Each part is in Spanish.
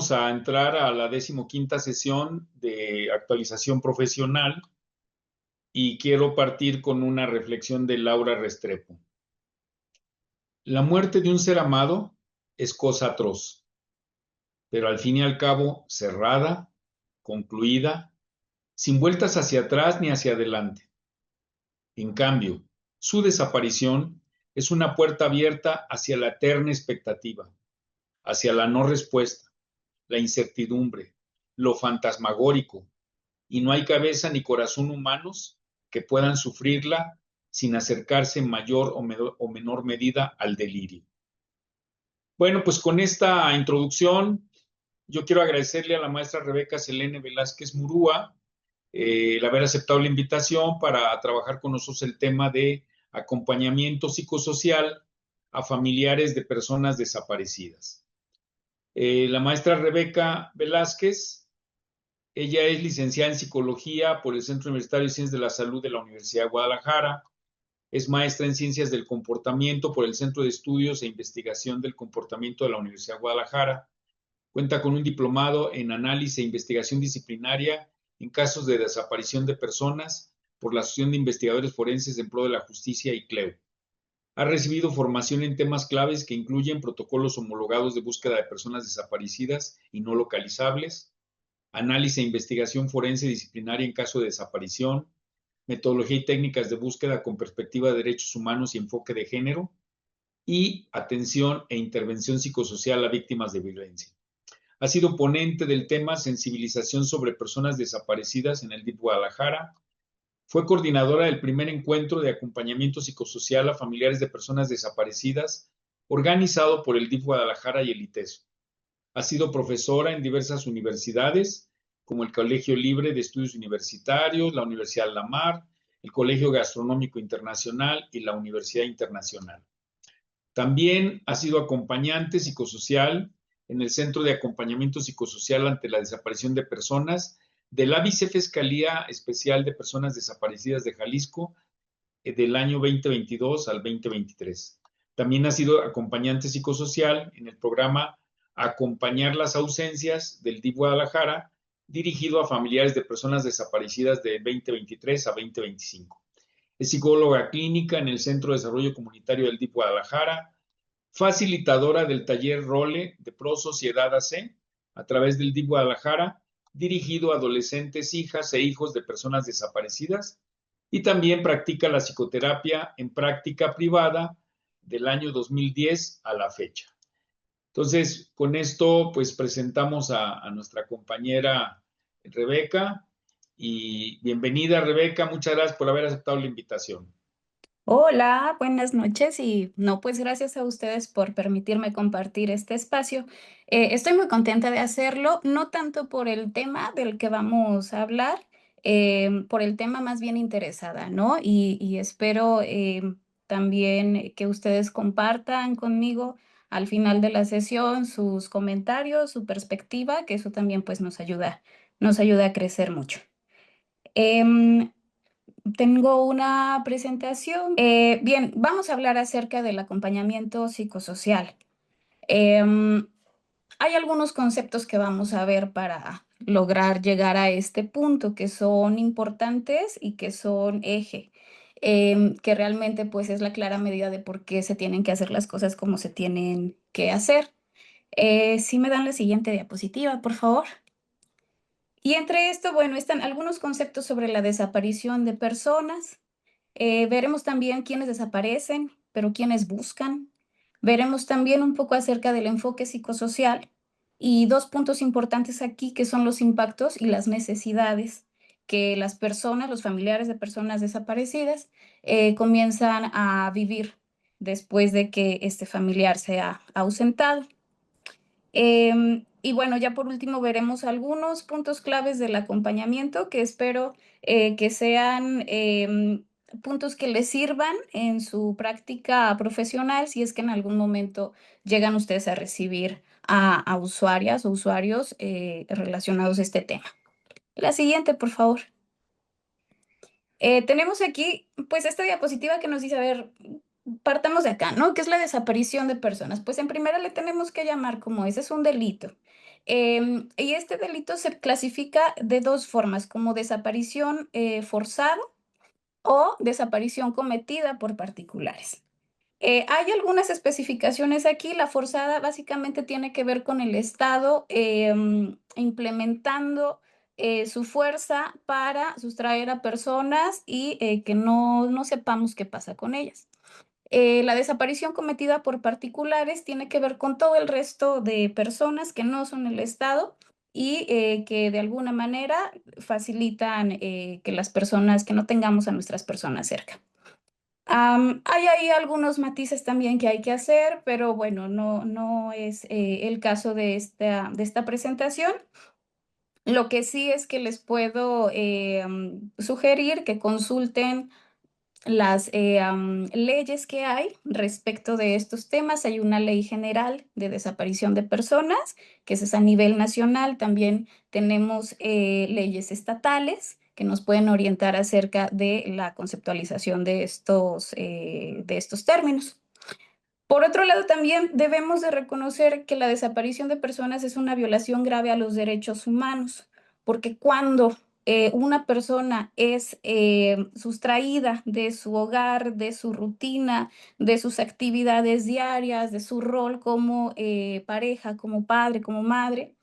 vamos a entrar a la 15ª sesión de actualización profesional y quiero partir con una reflexión de Laura Restrepo. La muerte de un ser amado es cosa atroz, pero al fin y al cabo cerrada, concluida, sin vueltas hacia atrás ni hacia adelante. En cambio, su desaparición es una puerta abierta hacia la eterna expectativa, hacia la no respuesta, la incertidumbre, lo fantasmagórico, y no hay cabeza ni corazón humanos que puedan sufrirla sin acercarse en mayor o menor medida al delirio. Bueno, pues con esta introducción, yo quiero agradecerle a la maestra Rebeca Selene Velázquez Murúa el haber aceptado la invitación para trabajar con nosotros el tema de acompañamiento psicosocial a familiares de personas desaparecidas. La maestra Rebeca Velázquez, ella es licenciada en psicología por el Centro Universitario de Ciencias de la Salud de la Universidad de Guadalajara, es maestra en ciencias del comportamiento por el Centro de Estudios e Investigación del Comportamiento de la Universidad de Guadalajara, cuenta con un diplomado en análisis e investigación disciplinaria en casos de desaparición de personas por la Asociación de Investigadores Forenses en Pro de la Justicia y CLEU. Ha recibido formación en temas claves que incluyen protocolos homologados de búsqueda de personas desaparecidas y no localizables, análisis e investigación forense disciplinaria en caso de desaparición, metodología y técnicas de búsqueda con perspectiva de derechos humanos y enfoque de género, y atención e intervención psicosocial a víctimas de violencia. Ha sido ponente del tema sensibilización sobre personas desaparecidas en el DIF Guadalajara. Fue coordinadora del primer encuentro de acompañamiento psicosocial a familiares de personas desaparecidas, organizado por el DIF Guadalajara y el ITESO. Ha sido profesora en diversas universidades, como el Colegio Libre de Estudios Universitarios, la Universidad La Mar, el Colegio Gastronómico Internacional y la Universidad Internacional. También ha sido acompañante psicosocial en el Centro de Acompañamiento Psicosocial ante la Desaparición de Personas de la Vicefiscalía Especial de Personas Desaparecidas de Jalisco del año 2022 al 2023. También ha sido acompañante psicosocial en el programa Acompañar las ausencias del DIF Guadalajara, dirigido a familiares de personas desaparecidas de 2023 a 2025. Es psicóloga clínica en el Centro de Desarrollo Comunitario del DIF Guadalajara, facilitadora del taller Role de Pro Sociedad AC a través del DIF Guadalajara, dirigido a adolescentes, hijas e hijos de personas desaparecidas, y también practica la psicoterapia en práctica privada del año 2010 a la fecha. Entonces, con esto, pues presentamos a nuestra compañera Rebeca, y bienvenida, Rebeca, muchas gracias por haber aceptado la invitación. Hola, buenas noches y no, pues gracias a ustedes por permitirme compartir este espacio. Estoy muy contenta de hacerlo, no tanto por el tema del que vamos a hablar, por el tema más bien interesada, ¿no? Y espero también que ustedes compartan conmigo al final de la sesión sus comentarios, su perspectiva, que eso también pues nos ayuda a crecer mucho. Em, Tengo una presentación. Bien, vamos a hablar acerca del acompañamiento psicosocial. Em, Hay algunos conceptos que vamos a ver para lograr llegar a este punto que son importantes y que son eje, que realmente pues es la clara medida de por qué se tienen que hacer las cosas como se tienen que hacer. Si me dan la siguiente diapositiva, por favor. Y entre esto, bueno, están algunos conceptos sobre la desaparición de personas. Veremos también quiénes desaparecen, pero quiénes buscan. Veremos también un poco acerca del enfoque psicosocial y dos puntos importantes aquí que son los impactos y las necesidades que las personas, los familiares de personas desaparecidas, comienzan a vivir después de que este familiar se ha ausentado. Y bueno, ya por último veremos algunos puntos claves del acompañamiento que espero que sean puntos que les sirvan en su práctica profesional si es que en algún momento llegan ustedes a recibir a usuarias o usuarios relacionados a este tema. La siguiente, por favor. Tenemos aquí, pues, esta diapositiva que nos dice, a ver, partamos de acá, ¿no? ¿Qué es la desaparición de personas? Pues en primera le tenemos que llamar como ese es un delito. Y este delito se clasifica de dos formas, como desaparición forzada o desaparición cometida por particulares. Hay algunas especificaciones aquí. La forzada básicamente tiene que ver con el Estado implementando su fuerza para sustraer a personas y que no sepamos qué pasa con ellas. La desaparición cometida por particulares tiene que ver con todo el resto de personas que no son el Estado y que de alguna manera facilitan que las personas, que no tengamos a nuestras personas cerca. Hay ahí algunos matices también que hay que hacer, pero bueno, no es el caso de esta presentación. Lo que sí es que les puedo sugerir que consulten las leyes que hay respecto de estos temas. Hay una ley general de desaparición de personas, que ese es a nivel nacional. También tenemos leyes estatales que nos pueden orientar acerca de la conceptualización de estos términos. Por otro lado, también debemos de reconocer que la desaparición de personas es una violación grave a los derechos humanos, porque cuando una persona es sustraída de su hogar, de su rutina, de sus actividades diarias, de su rol como pareja, como padre, como madre,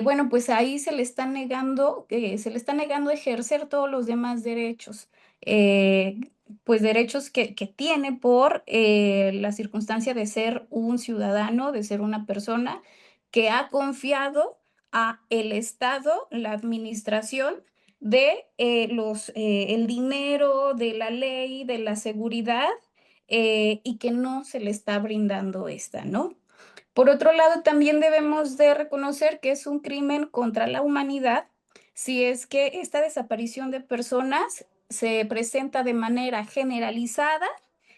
bueno, pues ahí se le está negando ejercer todos los demás derechos. eh, pues derechos que tiene por la circunstancia de ser un ciudadano, de ser una persona que ha confiado a el Estado, la administración de el dinero, de la ley, de la seguridad, y que no se le está brindando esta, ¿no? Por otro lado, también debemos de reconocer que es un crimen contra la humanidad si es que esta desaparición de personas se presenta de manera generalizada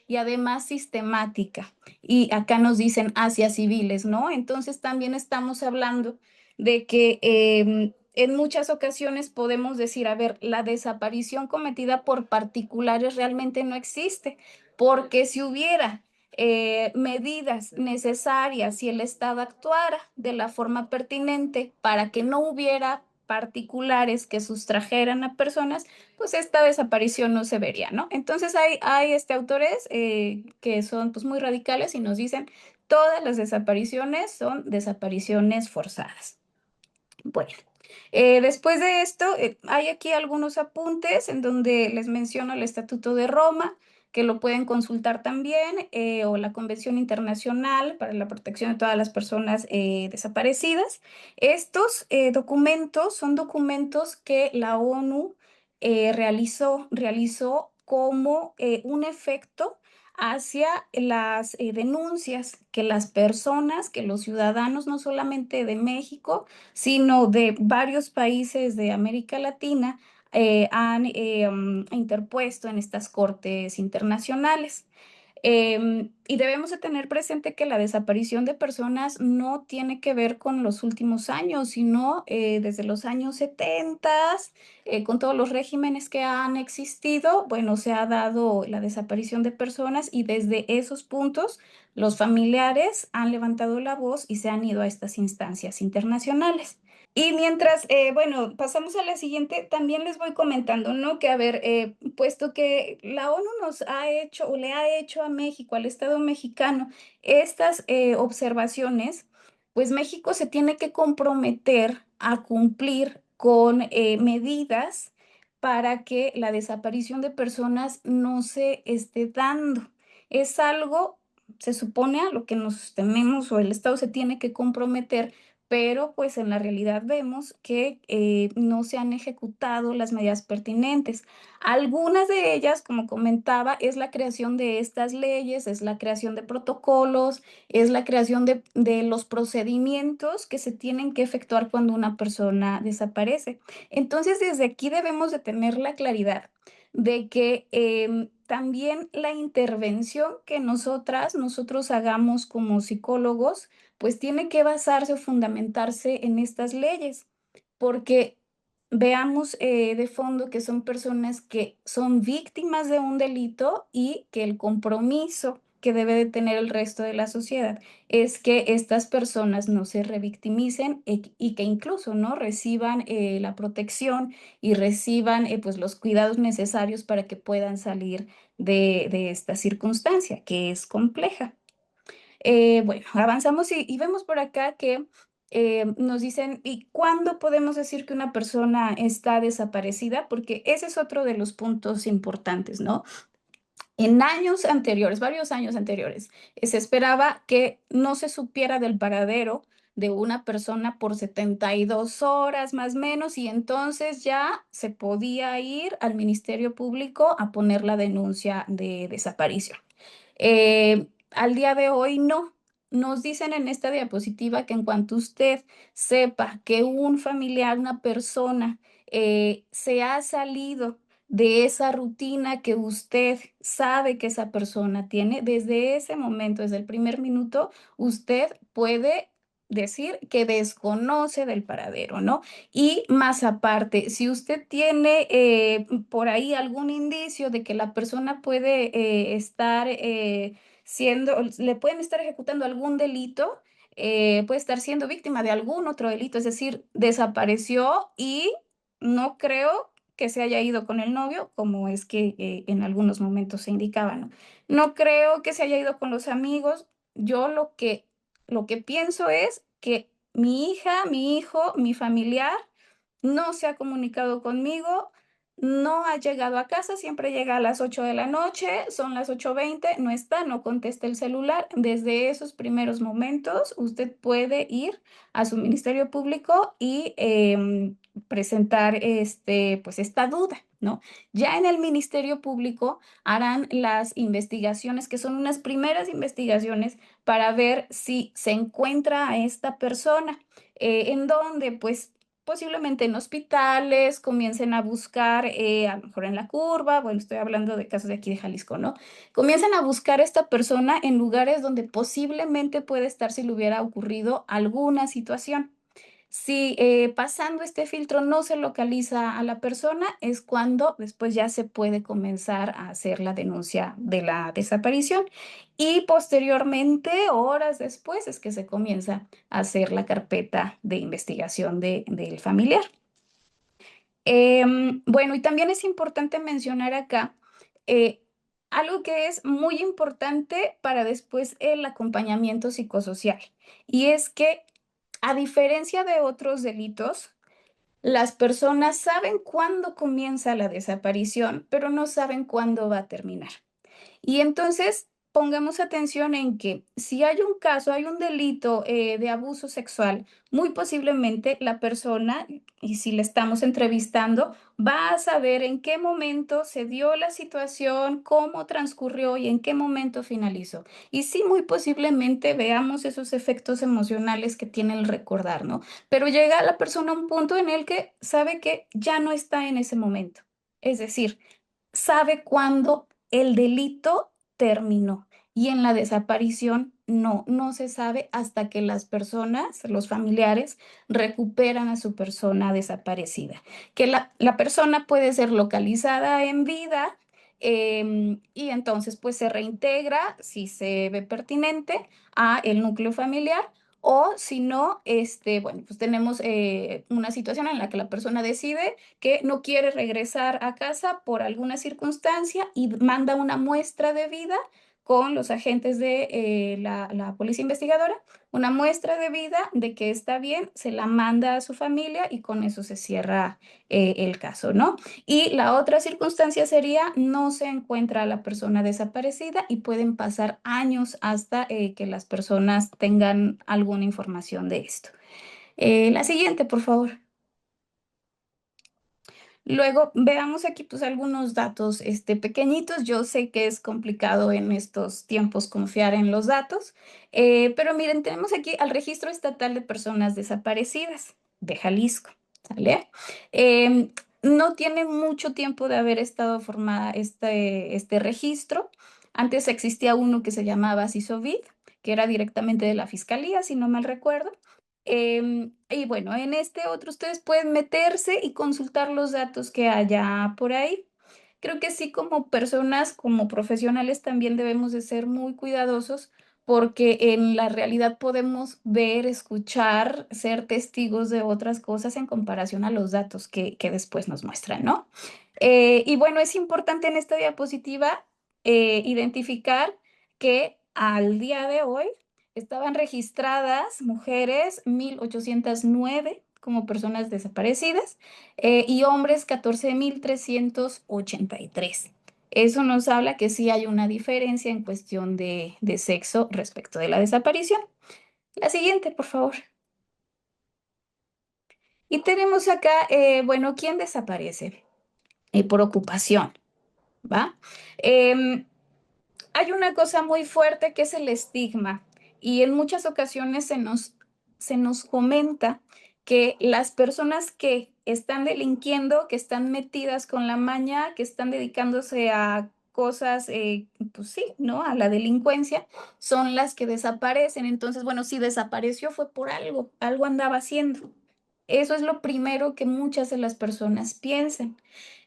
y además sistemática. Y acá nos dicen hacia civiles, ¿no? Entonces también estamos hablando de que en muchas ocasiones podemos decir, a ver, la desaparición cometida por particulares realmente no existe, porque si hubiera medidas necesarias si el Estado actuara de la forma pertinente para que no hubiera particulares que sustrajeran a personas, pues esta desaparición no se vería, ¿no? Entonces hay autores que son pues, muy radicales y nos dicen, todas las desapariciones son desapariciones forzadas. Bueno, después de esto, hay aquí algunos apuntes en donde les menciono el Estatuto de Roma, que lo pueden consultar también, o la Convención Internacional para la Protección de todas las personas desaparecidas. Estos documentos son documentos que la ONU realizó como un efecto hacia las denuncias que las personas, que los ciudadanos, no solamente de México, sino de varios países de América Latina han interpuesto en estas cortes internacionales. Y debemos de tener presente que la desaparición de personas no tiene que ver con los últimos años, sino desde los años 70, con todos los regímenes que han existido, bueno, se ha dado la desaparición de personas y desde esos puntos los familiares han levantado la voz y se han ido a estas instancias internacionales. Y mientras, bueno, pasamos a la siguiente, también les voy comentando, ¿no? Que a ver, puesto que la ONU nos ha hecho o le ha hecho a México, al Estado mexicano, estas observaciones, pues México se tiene que comprometer a cumplir con medidas para que la desaparición de personas no se esté dando. Es algo, se supone, a lo que nos tenemos o el Estado se tiene que comprometer, pero pues en la realidad vemos que no se han ejecutado las medidas pertinentes. Algunas de ellas, como comentaba, es la creación de estas leyes, es la creación de protocolos, es la creación de los procedimientos que se tienen que efectuar cuando una persona desaparece. Entonces, desde aquí debemos de tener la claridad de que también la intervención que nosotros hagamos como psicólogos, pues tiene que basarse o fundamentarse en estas leyes, porque veamos de fondo que son personas que son víctimas de un delito y que el compromiso que debe de tener el resto de la sociedad es que estas personas no se revictimicen y que incluso, ¿no?, reciban la protección y reciban pues los cuidados necesarios para que puedan salir de esta circunstancia que es compleja. Bueno, avanzamos y vemos por acá que nos dicen, ¿y cuándo podemos decir que una persona está desaparecida? Porque ese es otro de los puntos importantes, ¿no? En años anteriores, varios años anteriores, se esperaba que no se supiera del paradero de una persona por 72 horas más o menos, y entonces ya se podía ir al Ministerio Público a poner la denuncia de desaparición. Al día de hoy no. Nos dicen en esta diapositiva que en cuanto usted sepa que un familiar, una persona, se ha salido de esa rutina que usted sabe que esa persona tiene, desde ese momento, desde el primer minuto, usted puede decir que desconoce del paradero, ¿no? Y más aparte, si usted tiene por ahí algún indicio de que la persona puede estar siendo, le pueden estar ejecutando algún delito, puede estar siendo víctima de algún otro delito, es decir, desapareció y no creo que se haya ido con el novio, como es que en algunos momentos se indicaba, ¿no? No creo que se haya ido con los amigos. Yo lo que pienso es que mi hija, mi hijo, mi familiar no se ha comunicado conmigo, no ha llegado a casa, siempre llega a las 8 de la noche, son las 8:20, no está, no contesta el celular. Desde esos primeros momentos, usted puede ir a su Ministerio Público y presentar pues esta duda, ¿no? Ya en el Ministerio Público harán las investigaciones, que son unas primeras investigaciones para ver si se encuentra a esta persona, en donde pues posiblemente en hospitales comiencen a buscar, a lo mejor en la curva, bueno, estoy hablando de casos de aquí de Jalisco, ¿no? Comiencen a buscar a esta persona en lugares donde posiblemente puede estar si le hubiera ocurrido alguna situación. Si pasando este filtro no se localiza a la persona, es cuando después ya se puede comenzar a hacer la denuncia de la desaparición, y posteriormente, horas después, es que se comienza a hacer la carpeta de investigación del familiar. Bueno, y también es importante mencionar acá eh, algo que es muy importante para después el acompañamiento psicosocial, y es que a diferencia de otros delitos, las personas saben cuándo comienza la desaparición, pero no saben cuándo va a terminar. Y entonces pongamos atención en que si hay un caso, hay un delito de abuso sexual, muy posiblemente la persona, y si le estamos entrevistando, va a saber en qué momento se dio la situación, cómo transcurrió y en qué momento finalizó. Y sí, muy posiblemente veamos esos efectos emocionales que tiene el recordar, ¿no? Pero llega la persona a un punto en el que sabe que ya no está en ese momento. Es decir, sabe cuándo el delito terminó, y en la desaparición no se sabe hasta que las personas, los familiares, recuperan a su persona desaparecida. Que la persona puede ser localizada en vida, y entonces pues se reintegra, si se ve pertinente, a el núcleo familiar. O si no, bueno, pues tenemos una situación en la que la persona decide que no quiere regresar a casa por alguna circunstancia y manda una muestra de vida con los agentes de la policía investigadora, una muestra de vida de que está bien, se la manda a su familia y con eso se cierra el caso, ¿no? Y la otra circunstancia sería no se encuentra a la persona desaparecida y pueden pasar años hasta que las personas tengan alguna información de esto. La siguiente, por favor. Luego veamos aquí pues algunos datos pequeñitos. Yo sé que es complicado en estos tiempos confiar en los datos, pero miren, tenemos aquí al Registro Estatal de Personas Desaparecidas de Jalisco, ¿sale? No tiene mucho tiempo de haber estado formada este registro. Antes existía uno que se llamaba CISOVID, que era directamente de la Fiscalía, si no mal recuerdo. Y bueno, en este otro ustedes pueden meterse y consultar los datos que haya por ahí. creo que sí, como personas, como profesionales, también debemos de ser muy cuidadosos porque en la realidad podemos ver, escuchar, ser testigos de otras cosas en comparación a los datos que después nos muestran, ¿no? Y bueno, es importante en esta diapositiva identificar que al día de hoy estaban registradas mujeres 1.809 como personas desaparecidas y hombres 14.383. Eso nos habla que sí hay una diferencia en cuestión de sexo respecto de la desaparición. La siguiente, por favor. Y tenemos acá, bueno, ¿quién desaparece? Por ocupación, ¿va? Em, Hay una cosa muy fuerte que es el estigma y en muchas ocasiones se nos comenta que las personas que están delinquiendo, que están metidas con la maña, que están dedicándose a cosas, pues sí, ¿no? A la delincuencia, son las que desaparecen. Entonces, bueno, si desapareció fue por algo, algo andaba haciendo. Eso es lo primero que muchas de las personas piensan.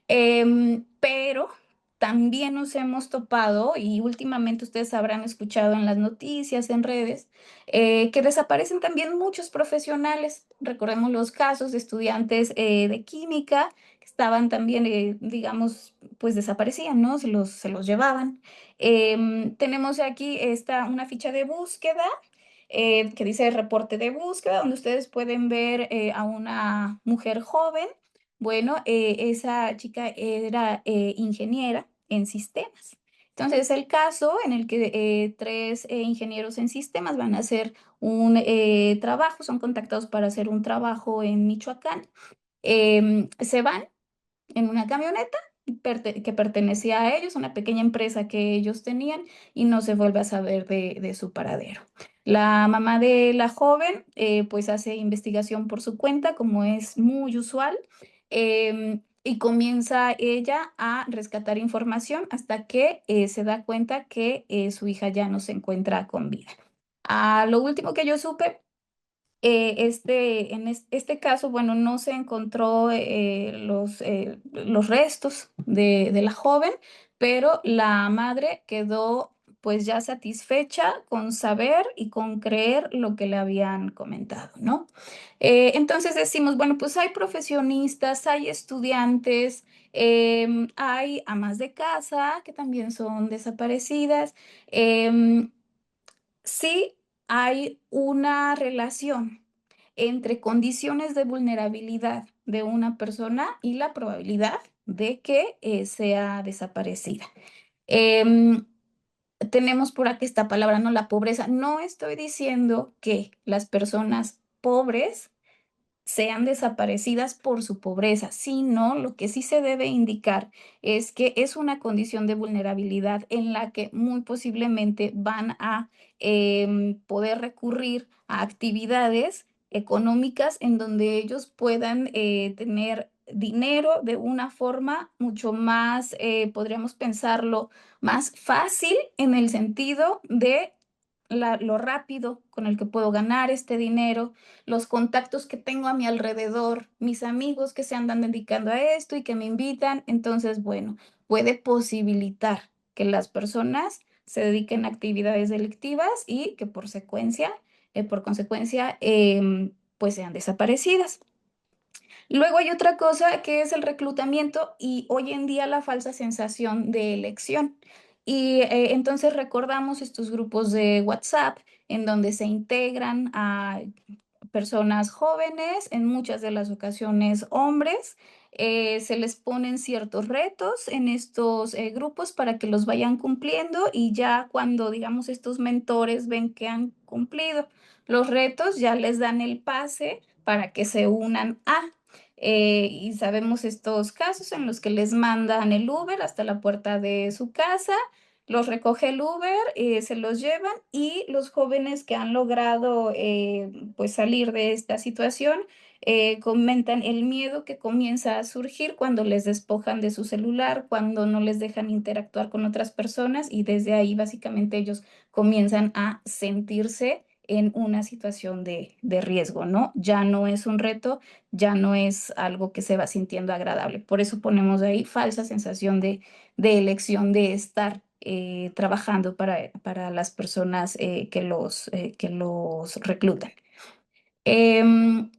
Pero también nos hemos topado, y últimamente ustedes habrán escuchado en las noticias, en redes, que desaparecen también muchos profesionales. Recordemos los casos de estudiantes de química que estaban también, digamos, pues desaparecían, ¿no? Se los llevaban. Tenemos aquí una ficha de búsqueda que dice reporte de búsqueda, donde ustedes pueden ver a una mujer joven. Bueno, esa chica era ingeniera en sistemas. Entonces, es el caso en el que tres ingenieros en sistemas van a hacer un trabajo, son contactados para hacer un trabajo en Michoacán. Se van en una camioneta que pertenecía a ellos, una pequeña empresa que ellos tenían, y no se vuelve a saber de su paradero. La mamá de la joven pues hace investigación por su cuenta, como es muy usual, y comienza ella a rescatar información hasta que se da cuenta que su hija ya no se encuentra con vida. Lo último que yo supe, en este caso, bueno, no se encontró los restos de la joven, pero la madre quedó pues ya satisfecha con saber y con creer lo que le habían comentado, ¿no? Entonces decimos, bueno, pues hay profesionistas, hay estudiantes, hay amas de casa que también son desaparecidas. em, Sí hay una relación entre condiciones de vulnerabilidad de una persona y la probabilidad de que sea desaparecida. Em, Tenemos por aquí esta palabra, ¿no? La pobreza. No estoy diciendo que las personas pobres sean desaparecidas por su pobreza, sino lo que sí se debe indicar es que es una condición de vulnerabilidad en la que muy posiblemente van a poder recurrir a actividades económicas en donde ellos puedan tener dinero de una forma mucho más, podríamos pensarlo, más fácil en el sentido de lo rápido con el que puedo ganar este dinero, los contactos que tengo a mi alrededor, mis amigos que se andan dedicando a esto y que me invitan. Entonces, bueno, puede posibilitar que las personas se dediquen a actividades delictivas y que por consecuencia, pues sean desaparecidas. Luego hay otra cosa que es el reclutamiento y hoy en día la falsa sensación de elección. Y entonces recordamos estos grupos de WhatsApp en donde se integran a personas jóvenes, en muchas de las ocasiones hombres. Se les ponen ciertos retos en estos grupos para que los vayan cumpliendo y ya cuando, digamos, estos mentores ven que han cumplido los retos, ya les dan el pase para que se unan y sabemos estos casos en los que les mandan el Uber hasta la puerta de su casa, los recoge el Uber, se los llevan y los jóvenes que han logrado pues salir de esta situación comentan el miedo que comienza a surgir cuando les despojan de su celular, cuando no les dejan interactuar con otras personas y desde ahí básicamente ellos comienzan a sentirse en una situación de riesgo, ¿no? Ya no es un reto, ya no es algo que se va sintiendo agradable. Por eso ponemos ahí falsa sensación de elección de estar trabajando para las personas que los reclutan. Em,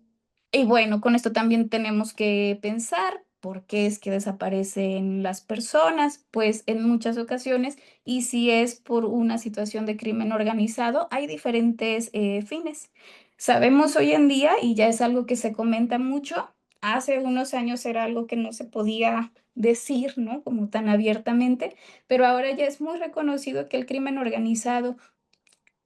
y bueno, con esto también tenemos que pensar por qué es que desaparecen las personas, pues en muchas ocasiones, y si es por una situación de crimen organizado, hay diferentes fines. Sabemos hoy en día, y ya es algo que se comenta mucho, hace unos años era algo que no se podía decir, ¿no? Como tan abiertamente, pero ahora ya es muy reconocido que el crimen organizado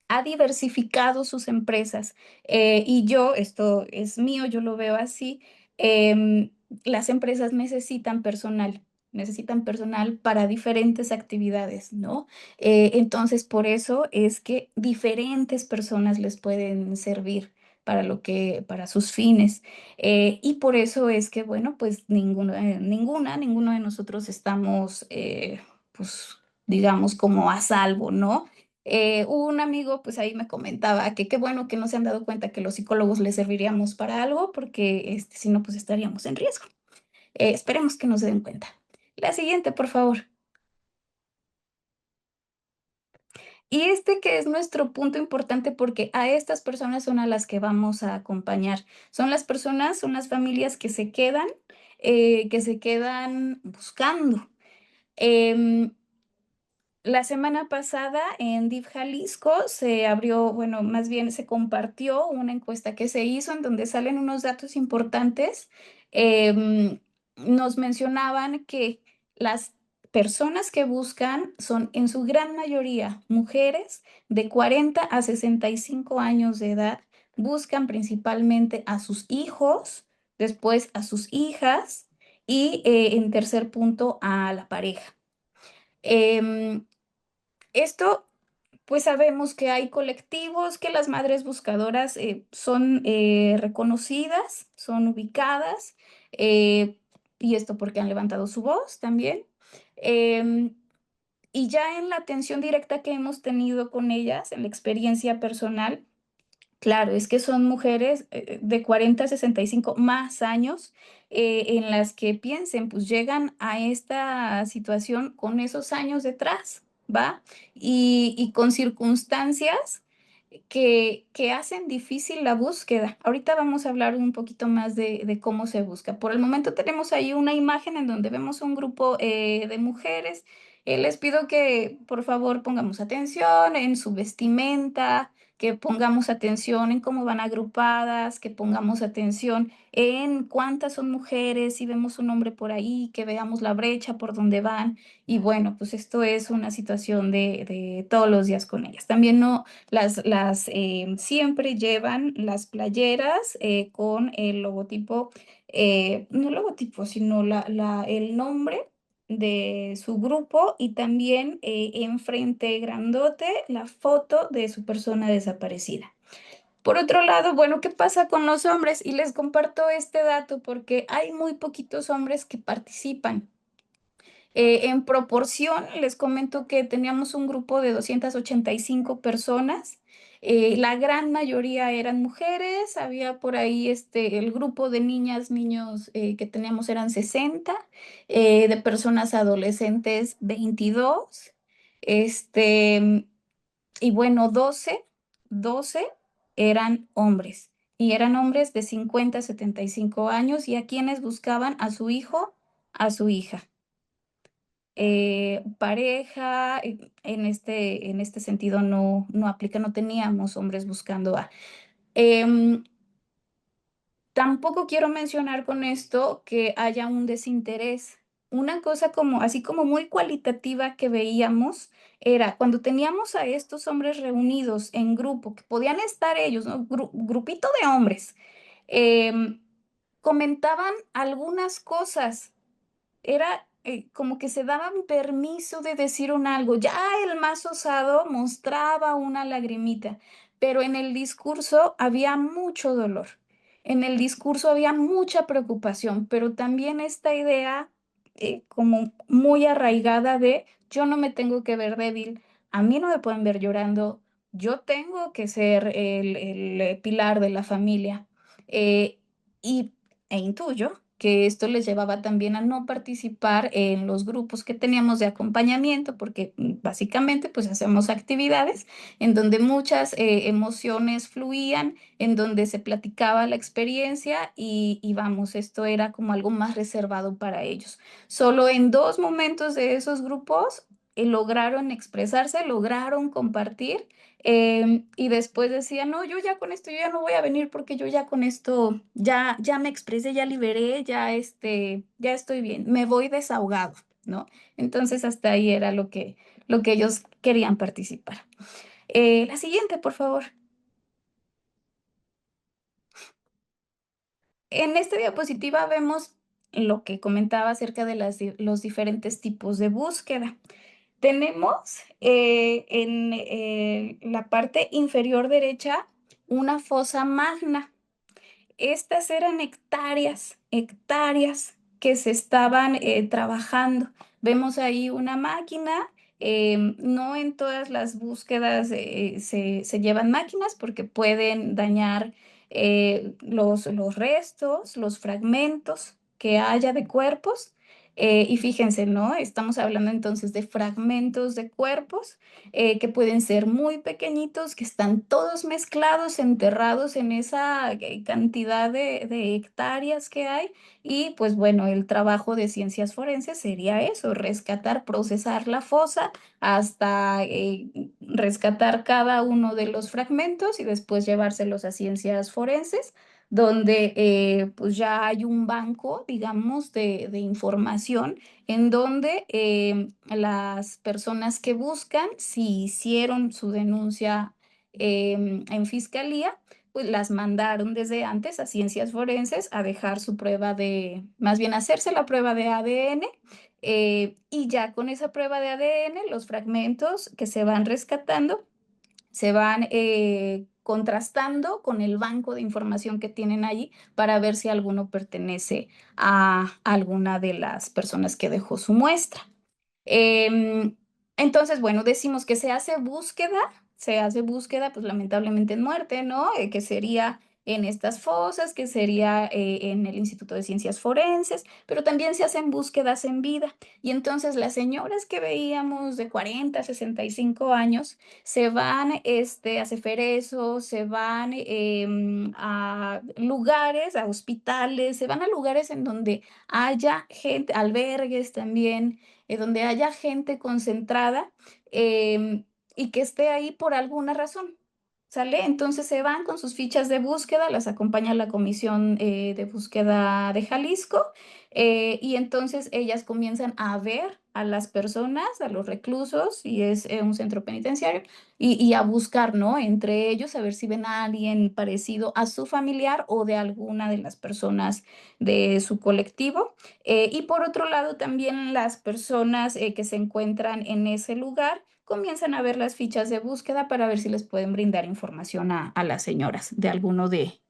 ha diversificado sus empresas. Y yo, esto es mío, yo lo veo así, em, las empresas necesitan personal para diferentes actividades, ¿no? Entonces, por eso es que diferentes personas les pueden servir para sus fines. Y por eso es que, bueno, pues ninguno de nosotros estamos, pues, digamos, como a salvo, ¿no? Un amigo, pues ahí me comentaba que qué bueno que no se han dado cuenta que los psicólogos les serviríamos para algo, porque si no, pues estaríamos en riesgo. Esperemos que no se den cuenta. La siguiente, por favor. Y este que es nuestro punto importante porque a estas personas son a las que vamos a acompañar. Son las personas, son las familias que se quedan buscando. Em, La semana pasada en DIF Jalisco se abrió, bueno, más bien se compartió una encuesta que se hizo en donde salen unos datos importantes. Nos mencionaban que las personas que buscan son en su gran mayoría mujeres de 40 a 65 años de edad. Buscan principalmente a sus hijos, después a sus hijas y en tercer punto a la pareja. Em, Esto, pues sabemos que hay colectivos, que las madres buscadoras son reconocidas, son ubicadas, eh, y esto porque han levantado su voz también. Em, y ya en la atención directa que hemos tenido con ellas, en la experiencia personal, claro, es que son mujeres de 40 a 65 más años en las que piensen, pues llegan a esta situación con esos años detrás, ¿va? Y con circunstancias que hacen difícil la búsqueda. Ahorita vamos a hablar un poquito más de cómo se busca. Por el momento tenemos ahí una imagen en donde vemos un grupo de mujeres. Les pido que por favor pongamos atención en su vestimenta, que pongamos atención en cómo van agrupadas, que pongamos atención en cuántas son mujeres, si vemos un hombre por ahí, que veamos la brecha por donde van. Y bueno, pues esto es una situación de todos los días con ellas. También no, siempre llevan las playeras con el logotipo, no logotipo, sino el nombre de su grupo y también enfrente grandote la foto de su persona desaparecida. Por otro lado, bueno, ¿qué pasa con los hombres? Y les comparto este dato porque hay muy poquitos hombres que participan. En proporción, les comento que teníamos un grupo de 285 personas. La gran mayoría eran mujeres, había por ahí el grupo de niñas, niños que teníamos eran 60, de personas adolescentes 22, este, y bueno, doce eran hombres, y eran hombres de 50 a 75 años, y a quienes buscaban a su hijo, a su hija pareja, en este sentido no aplica, no teníamos hombres buscando a. Em, Tampoco quiero mencionar con esto que haya un desinterés. Una cosa como, así como muy cualitativa que veíamos era cuando teníamos a estos hombres reunidos en grupo, que podían estar ellos, ¿no? Grupito de hombres, em, comentaban algunas cosas era como que se daban permiso de decir un algo. Ya el más osado mostraba una lagrimita, pero en el discurso había mucho dolor. En el discurso había mucha preocupación, pero también esta idea como muy arraigada de yo no me tengo que ver débil, a mí no me pueden ver llorando, yo tengo que ser el pilar de la familia. Eh, y, e intuyo que esto les llevaba también a no participar en los grupos que teníamos de acompañamiento, porque básicamente pues hacemos actividades en donde muchas emociones fluían, en donde se platicaba la experiencia y vamos, esto era como algo más reservado para ellos. Solo en dos momentos de esos grupos lograron expresarse, lograron compartir. Y después decía, no, yo ya con esto, yo ya no voy a venir porque yo ya con esto, ya me expresé, ya liberé, ya ya estoy bien, me voy desahogado, ¿no? Entonces hasta ahí era lo que ellos querían participar. La siguiente, por favor. En esta diapositiva vemos lo que comentaba acerca de los diferentes tipos de búsqueda. Tenemos en la parte inferior derecha una fosa magna. Estas eran hectáreas, hectáreas que se estaban trabajando. Vemos ahí una máquina. No en todas las búsquedas se llevan máquinas porque pueden dañar los restos, los fragmentos que haya de cuerpos. Y fíjense, ¿no? Estamos hablando entonces de fragmentos de cuerpos que pueden ser muy pequeñitos, que están todos mezclados, enterrados en esa cantidad de hectáreas que hay. Y pues bueno, el trabajo de ciencias forenses sería eso, rescatar, procesar la fosa hasta rescatar cada uno de los fragmentos y después llevárselos a ciencias forenses donde pues ya hay un banco, digamos, de información en donde las personas que buscan, si hicieron su denuncia en fiscalía, pues las mandaron desde antes a ciencias forenses a dejar su prueba más bien hacerse la prueba de ADN. Y ya con esa prueba de ADN, los fragmentos que se van rescatando se van contrastando con el banco de información que tienen allí para ver si alguno pertenece a alguna de las personas que dejó su muestra. Em, entonces, bueno, decimos que se hace búsqueda, pues lamentablemente en muerte, ¿no? Que sería en estas fosas, que sería en el Instituto de Ciencias Forenses, pero también se hacen búsquedas en vida. Y entonces las señoras que veíamos de 40, 65 años se van a Ceferezo, se van a lugares, a hospitales, se van a lugares en donde haya gente, albergues también donde haya gente concentrada y que esté ahí por alguna razón. ¿Sale? Entonces se van con sus fichas de búsqueda, las acompaña la Comisión de Búsqueda de Jalisco y entonces ellas comienzan a ver a las personas, a los reclusos, y es un centro penitenciario, y a buscar, ¿no? Entre ellos, a ver si ven a alguien parecido a su familiar o de alguna de las personas de su colectivo. Y por otro lado, también las personas que se encuentran en ese lugar comienzan a ver las fichas de búsqueda para ver si les pueden brindar información a las señoras de alguno de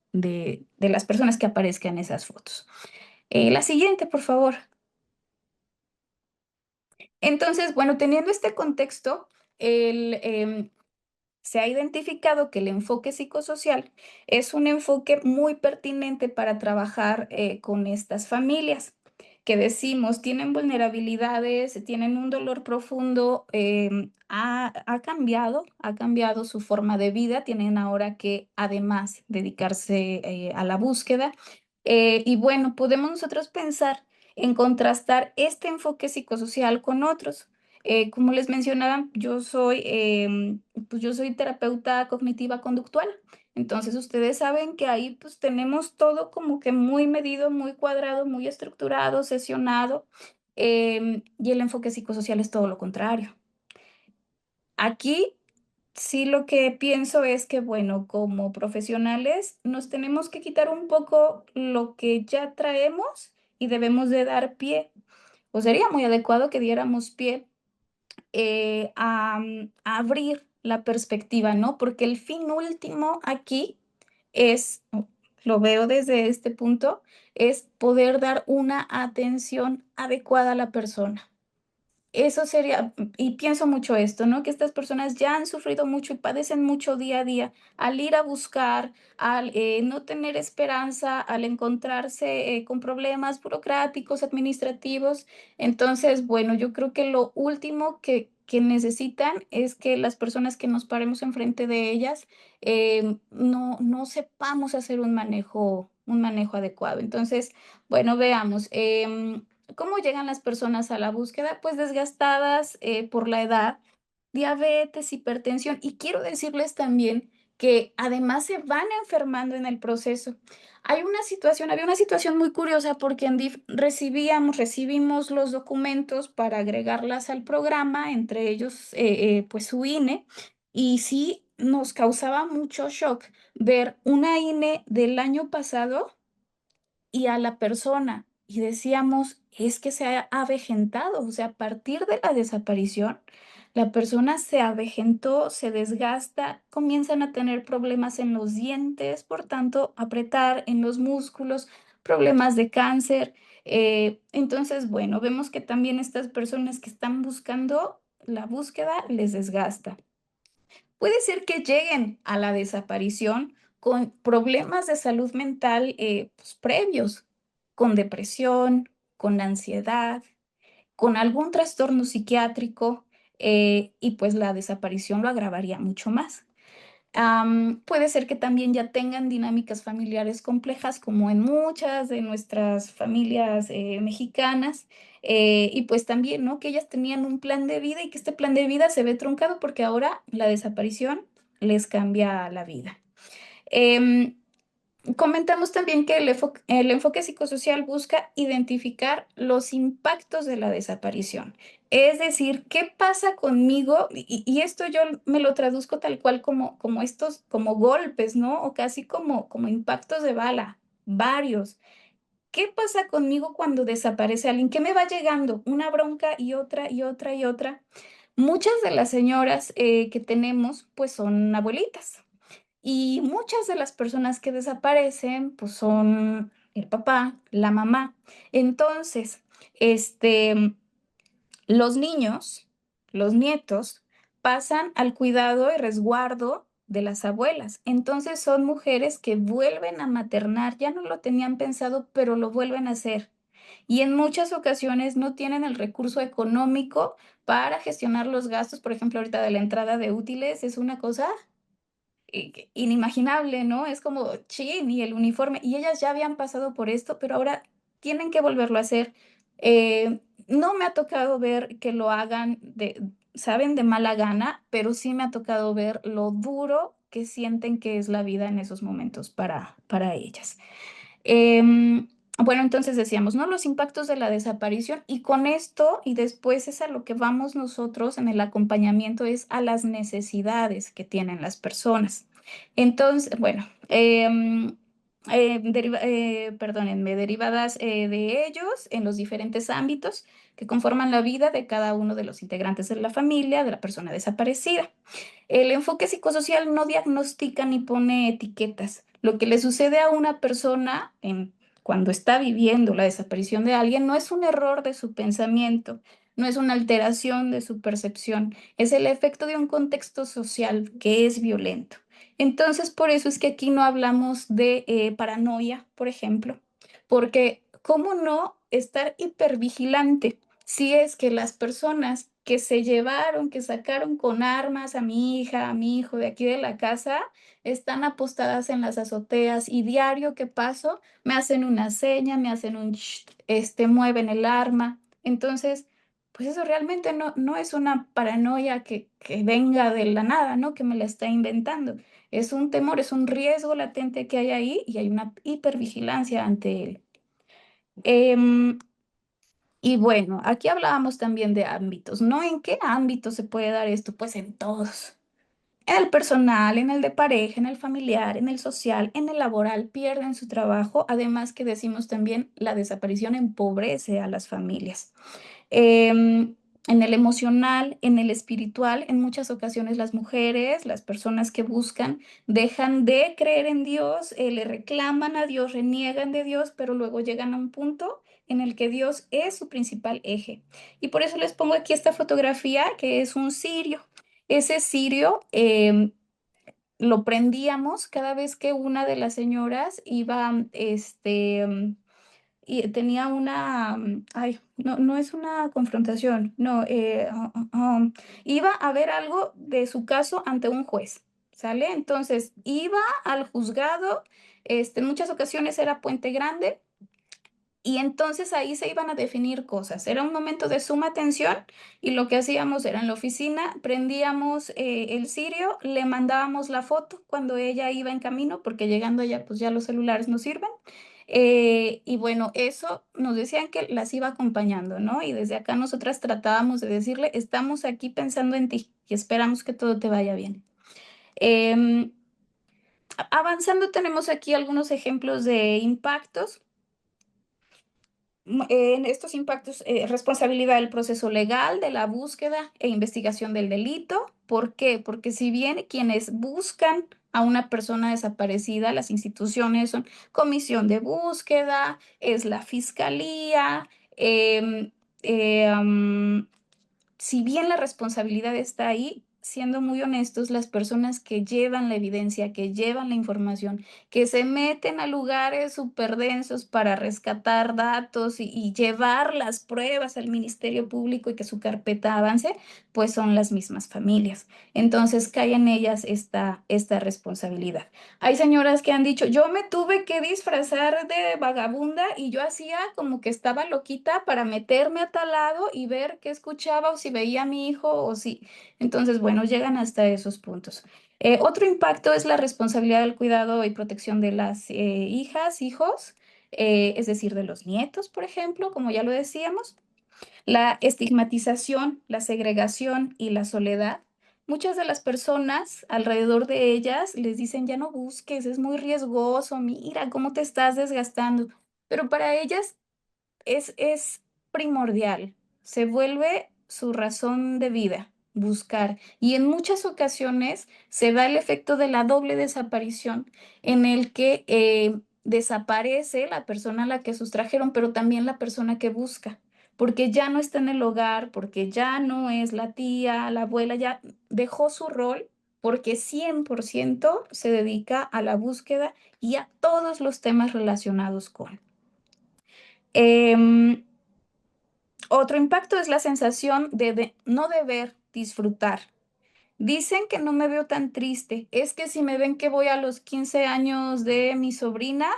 las personas que aparezcan en esas fotos. La siguiente, por favor. Entonces, bueno, teniendo este contexto, se ha identificado que el enfoque psicosocial es un enfoque muy pertinente para trabajar con estas familias que decimos tienen vulnerabilidades, tienen un dolor profundo, ha cambiado su forma de vida, tienen ahora que además dedicarse a la búsqueda. Y bueno, podemos nosotros pensar en contrastar este enfoque psicosocial con otros. Como les mencionaba, pues yo soy terapeuta cognitiva conductual. Entonces ustedes saben que ahí pues tenemos todo como que muy medido, muy cuadrado, muy estructurado, sesionado. Y el enfoque psicosocial es todo lo contrario. Aquí sí lo que pienso es que, bueno, como profesionales nos tenemos que quitar un poco lo que ya traemos y debemos de dar pie. O sería muy adecuado que diéramos pie a abrir la perspectiva, ¿no? Porque el fin último aquí es, lo veo desde este punto, es poder dar una atención adecuada a la persona. Eso sería, y pienso mucho esto, ¿no? Que estas personas ya han sufrido mucho y padecen mucho día a día al ir a buscar, al no tener esperanza, al encontrarse con problemas burocráticos, administrativos. Entonces, bueno, yo creo que lo último que necesitan es que las personas que nos paremos enfrente de ellas no sepamos hacer un manejo adecuado. Entonces, bueno, veamos. ¿Cómo llegan las personas a la búsqueda? Pues desgastadas por la edad, diabetes, hipertensión. Y quiero decirles también que además se van enfermando en el proceso. Había una situación muy curiosa porque en DIF recibimos los documentos para agregarlas al programa, entre ellos pues su INE, y sí nos causaba mucho shock ver una INE del año pasado y a la persona, y decíamos, es que se ha avejentado, o sea, a partir de la desaparición, la persona se avejentó, se desgasta, comienzan a tener problemas en los dientes, por tanto, apretar en los músculos, problemas de cáncer. Entonces, bueno, vemos que también estas personas que están buscando la búsqueda les desgasta. Puede ser que lleguen a la desaparición con problemas de salud mental pues, previos, con depresión, con ansiedad, con algún trastorno psiquiátrico, y pues la desaparición lo agravaría mucho más. Puede ser que también ya tengan dinámicas familiares complejas, como en muchas de nuestras familias mexicanas, y pues también, ¿no? Que ellas tenían un plan de vida y que este plan de vida se ve truncado porque ahora la desaparición les cambia la vida. Em, Comentamos también que el enfoque psicosocial busca identificar los impactos de la desaparición. Es decir, ¿qué pasa conmigo? Y esto yo me lo traduzco tal cual como estos, como golpes, ¿no? O casi como impactos de bala, varios. ¿Qué pasa conmigo cuando desaparece alguien? ¿Qué me va llegando? Una bronca y otra y otra y otra. Muchas de las señoras que tenemos, pues son abuelitas. Y muchas de las personas que desaparecen, pues son el papá, la mamá. Entonces, este, los niños, los nietos, pasan al cuidado y resguardo de las abuelas. Entonces son mujeres que vuelven a maternar, ya no lo tenían pensado, pero lo vuelven a hacer. Y en muchas ocasiones no tienen el recurso económico para gestionar los gastos. Por ejemplo, ahorita de la entrada de útiles es una cosa inimaginable, ¿no? Es como, chin, y el uniforme, y ellas ya habían pasado por esto, pero ahora tienen que volverlo a hacer. No me ha tocado ver que lo hagan saben, de mala gana, pero sí me ha tocado ver lo duro que sienten que es la vida en esos momentos para ellas. Bueno, entonces decíamos, ¿no? Los impactos de la desaparición y con esto y después es a lo que vamos nosotros en el acompañamiento, es a las necesidades que tienen las personas. Entonces, bueno, perdónenme, derivadas de ellos en los diferentes ámbitos que conforman la vida de cada uno de los integrantes de la familia, de la persona desaparecida. El enfoque psicosocial no diagnostica ni pone etiquetas. Lo que le sucede a una persona cuando está viviendo la desaparición de alguien no es un error de su pensamiento, no es una alteración de su percepción, es el efecto de un contexto social que es violento. Entonces, por eso es que aquí no hablamos de paranoia, por ejemplo, porque ¿cómo no estar hipervigilante si es que las personas que se llevaron, que sacaron con armas a mi hija, a mi hijo de aquí de la casa, están apostadas en las azoteas y diario que paso me hacen una seña, me hacen un mueven el arma? Entonces, pues eso realmente no es una paranoia que venga de la nada, ¿no? Que me la está inventando. Es un temor, es un riesgo latente que hay ahí y hay una hipervigilancia ante él. Em, y bueno, aquí hablábamos también de ámbitos, ¿no? ¿En qué ámbito se puede dar esto? Pues en todos. En el personal, en el de pareja, en el familiar, en el social, en el laboral, pierden su trabajo. Además que decimos también, la desaparición empobrece a las familias. En el emocional, en el espiritual, en muchas ocasiones las mujeres, las personas que buscan, dejan de creer en Dios, le reclaman a Dios, reniegan de Dios, pero luego llegan a un punto en el que Dios es su principal eje. Y por eso les pongo aquí esta fotografía que es un cirio. Ese cirio lo prendíamos cada vez que una de las señoras iba, y tenía una, ay, no, no es una confrontación, no, iba a ver algo de su caso ante un juez, ¿sale? Entonces, iba al juzgado, en muchas ocasiones era Puente Grande, y entonces ahí se iban a definir cosas. Era un momento de suma tensión y lo que hacíamos era en la oficina, prendíamos el cirio, le mandábamos la foto cuando ella iba en camino, porque llegando allá pues ya los celulares no sirven. Y bueno, eso nos decían que las iba acompañando, ¿no? Y desde acá nosotras tratábamos de decirle, estamos aquí pensando en ti y esperamos que todo te vaya bien. Em, Avanzando tenemos aquí algunos ejemplos de impactos. En estos impactos, responsabilidad del proceso legal, de la búsqueda e investigación del delito. ¿Por qué? Porque si bien quienes buscan a una persona desaparecida, las instituciones son comisión de búsqueda, es la fiscalía, em, si bien la responsabilidad está ahí, siendo muy honestos, las personas que llevan la evidencia, que llevan la información, que se meten a lugares súper densos para rescatar datos y llevar las pruebas al Ministerio Público y que su carpeta avance, pues son las mismas familias. Entonces cae en ellas esta responsabilidad. Hay señoras que han dicho, yo me tuve que disfrazar de vagabunda y yo hacía como que estaba loquita para meterme a tal lado y ver qué escuchaba o si veía a mi hijo o si. Entonces, bueno, llegan hasta esos puntos. Otro impacto es la responsabilidad del cuidado y protección de las hijas, hijos, es decir, de los nietos, por ejemplo, como ya lo decíamos. La estigmatización, la segregación y la soledad. Muchas de las personas alrededor de ellas les dicen, ya no busques, es muy riesgoso, mira cómo te estás desgastando. Pero para ellas es primordial, se vuelve su razón de vida, buscar. Y en muchas ocasiones se da el efecto de la doble desaparición, en el que desaparece la persona a la que sustrajeron, pero también la persona que busca, porque ya no está en el hogar, porque ya no es la tía, la abuela, ya dejó su rol. Porque 100% se dedica a la búsqueda y a todos los temas relacionados con. Em, Otro impacto es la sensación de no deber disfrutar. Dicen que no me veo tan triste. Es que si me ven que voy a los 15 años de mi sobrina,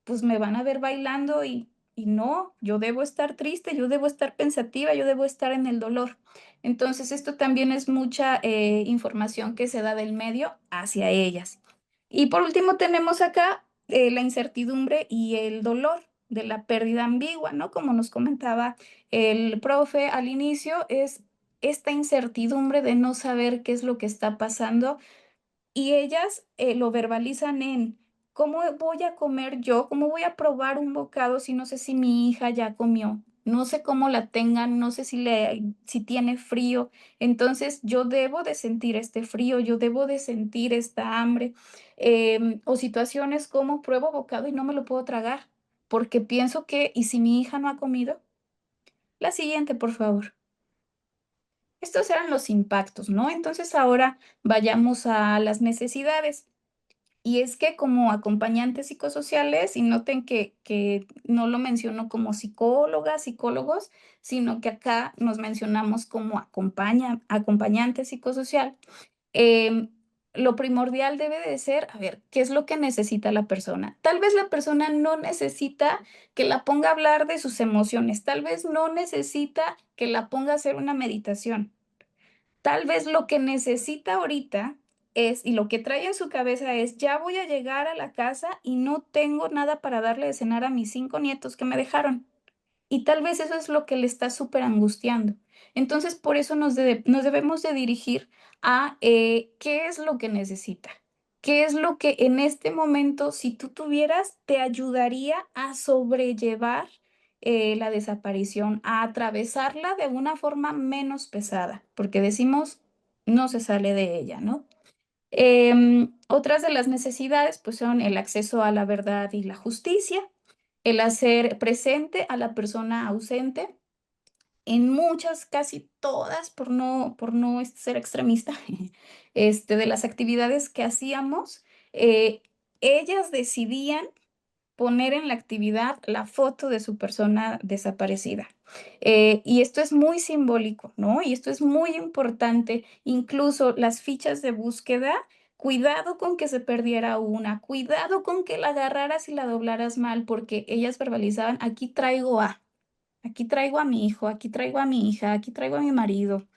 pues me van a ver bailando y no, yo debo estar triste, yo debo estar pensativa, yo debo estar en el dolor. Entonces, esto también es mucha información que se da del medio hacia ellas. Y por último, tenemos acá la incertidumbre y el dolor de la pérdida ambigua, ¿no? Como nos comentaba el profe al inicio, es esta incertidumbre de no saber qué es lo que está pasando y ellas lo verbalizan en, ¿cómo voy a comer yo? ¿Cómo voy a probar un bocado si no sé si mi hija ya comió? No sé cómo la tengan, no sé si tiene frío. Entonces yo debo de sentir este frío, yo debo de sentir esta hambre. O situaciones como pruebo bocado y no me lo puedo tragar porque pienso que, ¿y si mi hija no ha comido? La siguiente, por favor. Estos eran los impactos, ¿no? Entonces ahora vayamos a las necesidades. Y es que como acompañantes psicosociales, y noten que no lo menciono como psicólogas, psicólogos, sino que acá nos mencionamos como acompañante psicosocial, em, lo primordial debe de ser, a ver, ¿qué es lo que necesita la persona? Tal vez la persona no necesita que la ponga a hablar de sus emociones, tal vez no necesita que la ponga a hacer una meditación. Tal vez lo que necesita ahorita es, y lo que trae en su cabeza es, ya voy a llegar a la casa y no tengo nada para darle de cenar a mis 5 nietos que me dejaron. Y tal vez eso es lo que le está súper angustiando. Entonces, por eso nos debemos de dirigir a qué es lo que necesita. ¿Qué es lo que en este momento, si tú tuvieras, te ayudaría a sobrellevar la desaparición, a atravesarla de una forma menos pesada? Porque decimos, no se sale de ella, ¿no? Otras de las necesidades, pues, son el acceso a la verdad y la justicia. el hacer presente a la persona ausente en muchas, casi todas, por no ser extremista, de las actividades que hacíamos, eh, ellas decidían poner en la actividad la foto de su persona desaparecida. Y esto es muy simbólico, ¿no? Y esto es muy importante. Incluso las fichas de búsqueda, cuidado con que se perdiera una, cuidado con que la agarraras y la doblaras mal, porque ellas verbalizaban, aquí traigo a mi hijo, aquí traigo a mi hija, aquí traigo a mi marido.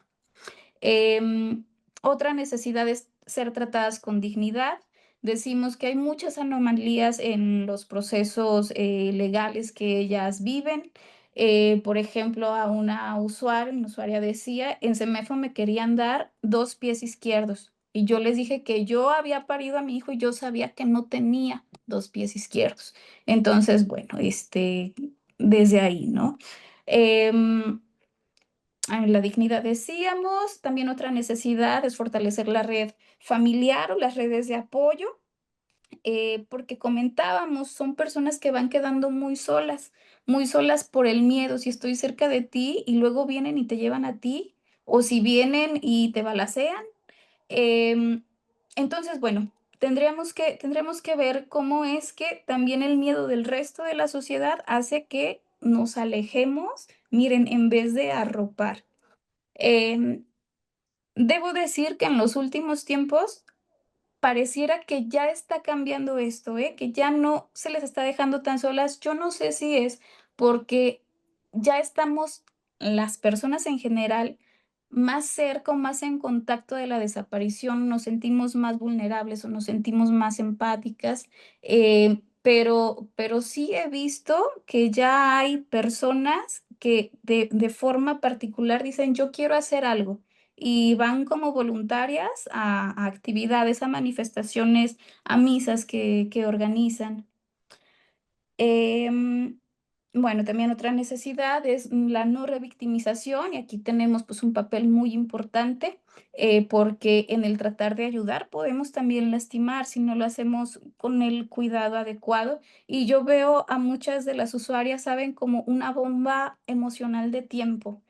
Em, Otra necesidad es ser tratadas con dignidad. Decimos que hay muchas anomalías en los procesos legales que ellas viven. Por ejemplo, a una usuaria decía, en Semefo me querían dar 2 pies izquierdos. Y yo les dije que yo había parido a mi hijo y yo sabía que no tenía 2 pies izquierdos. Entonces, bueno, desde ahí, ¿no? Em, la dignidad decíamos, también otra necesidad es fortalecer la red familiar o las redes de apoyo, porque comentábamos, son personas que van quedando muy solas por el miedo, si estoy cerca de ti y luego vienen y te llevan a ti, o si vienen y te balacean. Em, entonces, bueno, tendremos que ver cómo es que también el miedo del resto de la sociedad hace que nos alejemos, miren, en vez de arropar. Em, Debo decir que en los últimos tiempos pareciera que ya está cambiando esto, ¿eh? Que ya no se les está dejando tan solas. Yo no sé si es porque ya estamos, las personas en general, más cerca o más en contacto de la desaparición, nos sentimos más vulnerables o nos sentimos más empáticas, pero sí he visto que ya hay personas que de forma particular dicen, yo quiero hacer algo y van como voluntarias a actividades, a manifestaciones, a misas que organizan. Em, bueno, también otra necesidad es la no revictimización y aquí tenemos pues un papel muy importante porque en el tratar de ayudar podemos también lastimar si no lo hacemos con el cuidado adecuado y yo veo a muchas de las usuarias, saben, como una bomba emocional de tiempo.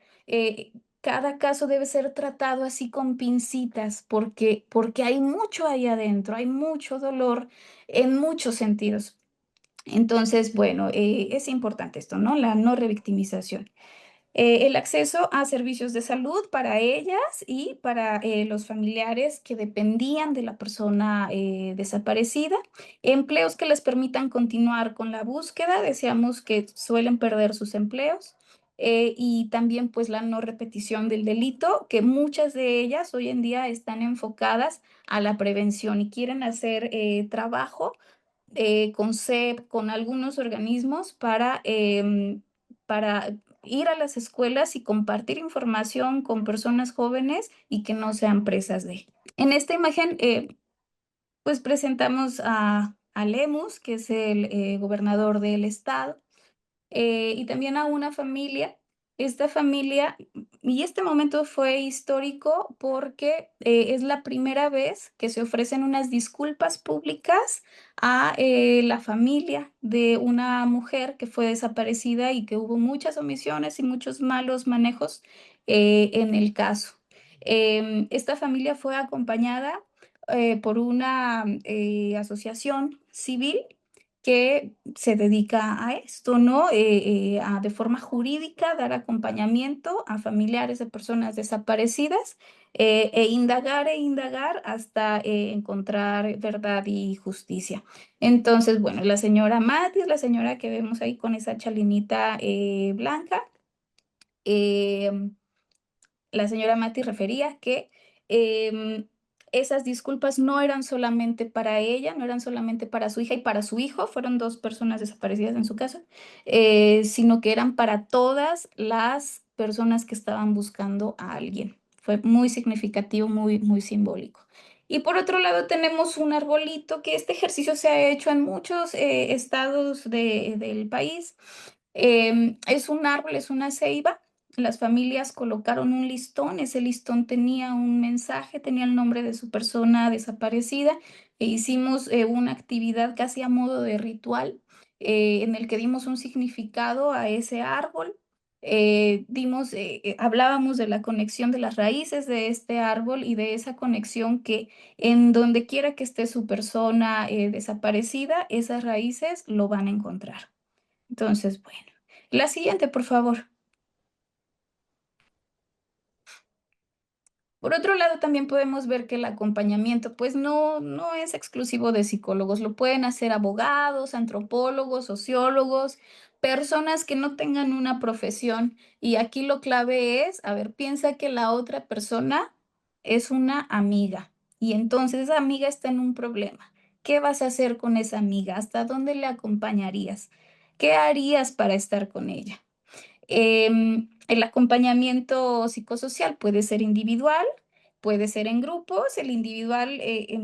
Cada caso debe ser tratado así con pincitas porque hay mucho ahí adentro, hay mucho dolor en muchos sentidos. Entonces, bueno, es importante esto, ¿no? La no revictimización. El acceso a servicios de salud para ellas y para los familiares que dependían de la persona desaparecida. Empleos que les permitan continuar con la búsqueda. Decíamos que suelen perder sus empleos. Y también pues la no repetición del delito, que muchas de ellas hoy en día están enfocadas a la prevención y quieren hacer trabajo con SEP, con algunos organismos para ir a las escuelas y compartir información con personas jóvenes y que no sean presas de. En esta imagen, pues presentamos a Lemus, que es el gobernador del estado y también a una familia. Esta familia, y este momento fue histórico porque es la primera vez que se ofrecen unas disculpas públicas a la familia de una mujer que fue desaparecida y que hubo muchas omisiones y muchos malos manejos en el caso. Esta familia fue acompañada por una asociación civil que se dedica a esto, ¿no? A de forma jurídica dar acompañamiento a familiares de personas desaparecidas e indagar hasta encontrar verdad y justicia. Entonces, bueno, la señora Mati es la señora que vemos ahí con esa chalinita blanca. em, la señora Mati refería que em, esas disculpas no eran solamente para ella, no eran solamente para su hija y para su hijo, fueron 2 personas desaparecidas en su caso, sino que eran para todas las personas que estaban buscando a alguien. Fue muy significativo, muy, muy simbólico. Y por otro lado tenemos un arbolito que este ejercicio se ha hecho en muchos estados del país. Es un árbol, es una ceiba. Las familias colocaron un listón, ese listón tenía un mensaje, tenía el nombre de su persona desaparecida e hicimos una actividad casi a modo de ritual en el que dimos un significado a ese árbol. Hablábamos de la conexión de las raíces de este árbol y de esa conexión que en donde quiera que esté su persona desaparecida, esas raíces lo van a encontrar. Entonces, bueno, la siguiente, por favor. Por otro lado, también podemos ver que el acompañamiento, pues no es exclusivo de psicólogos, lo pueden hacer abogados, antropólogos, sociólogos, personas que no tengan una profesión. Y aquí lo clave es, a ver, piensa que la otra persona es una amiga y entonces esa amiga está en un problema. ¿Qué vas a hacer con esa amiga? ¿Hasta dónde le acompañarías? ¿Qué harías para estar con ella? El acompañamiento psicosocial puede ser individual, puede ser en grupos. El individual,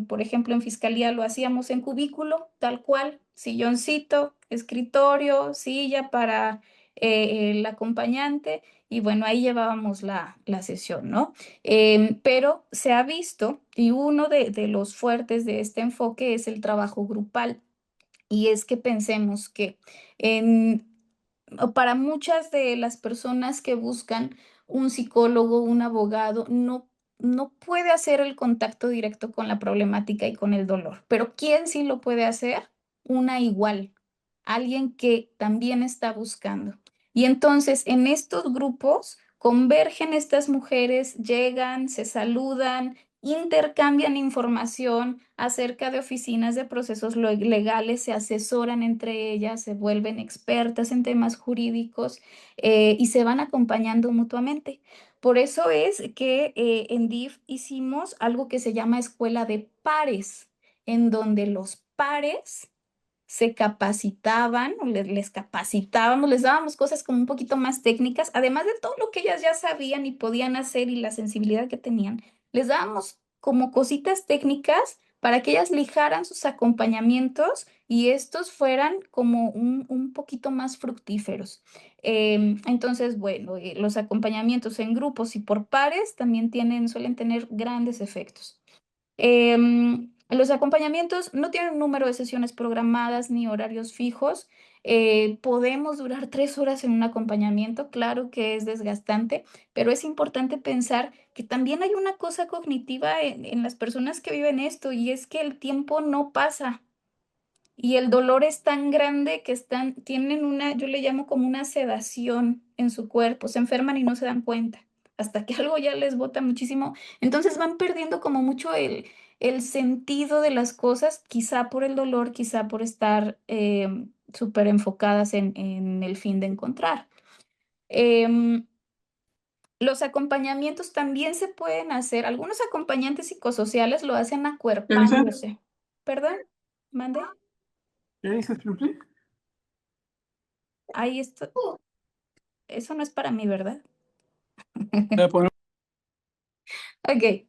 por ejemplo, en fiscalía lo hacíamos en cubículo, tal cual, silloncito, escritorio, silla para el acompañante. Y bueno, ahí llevábamos la sesión, ¿no? Pero se ha visto, y uno de los fuertes de este enfoque es el trabajo grupal. Y es que pensemos que en o para muchas de las personas que buscan un psicólogo, un abogado, no puede hacer el contacto directo con la problemática y con el dolor. Pero ¿quién sí lo puede hacer? Una igual, alguien que también está buscando. Y entonces en estos grupos convergen estas mujeres, llegan, se saludan, intercambian información acerca de oficinas de procesos legales, se asesoran entre ellas, se vuelven expertas en temas jurídicos y se van acompañando mutuamente. Por eso es que en DIF hicimos algo que se llama escuela de pares, en donde los pares se capacitaban, o les capacitábamos, les dábamos cosas como un poquito más técnicas, además de todo lo que ellas ya sabían y podían hacer y la sensibilidad que tenían, les dábamos como cositas técnicas para que ellas lijaran sus acompañamientos y estos fueran como un poquito más fructíferos. Entonces, bueno, los acompañamientos en grupos y por pares también suelen tener grandes efectos. Los acompañamientos no tienen un número de sesiones programadas ni horarios fijos. Podemos durar 3 horas en un acompañamiento, claro que es desgastante, pero es importante pensar que también hay una cosa cognitiva en las personas que viven esto y es que el tiempo no pasa. Y el dolor es tan grande que tienen yo le llamo como una sedación en su cuerpo, se enferman y no se dan cuenta, hasta que algo ya les bota muchísimo. Entonces van perdiendo como mucho el sentido de las cosas, quizá por el dolor, quizá por estar súper enfocadas en el fin de encontrar. Em, los acompañamientos también se pueden hacer, algunos acompañantes psicosociales lo hacen Elisa, acuerpándose. ¿Perdón? ¿Mande? ¿qué dices, Pluti? Ahí está. Eso no es para mí, ¿verdad? Voy a poner- Ok.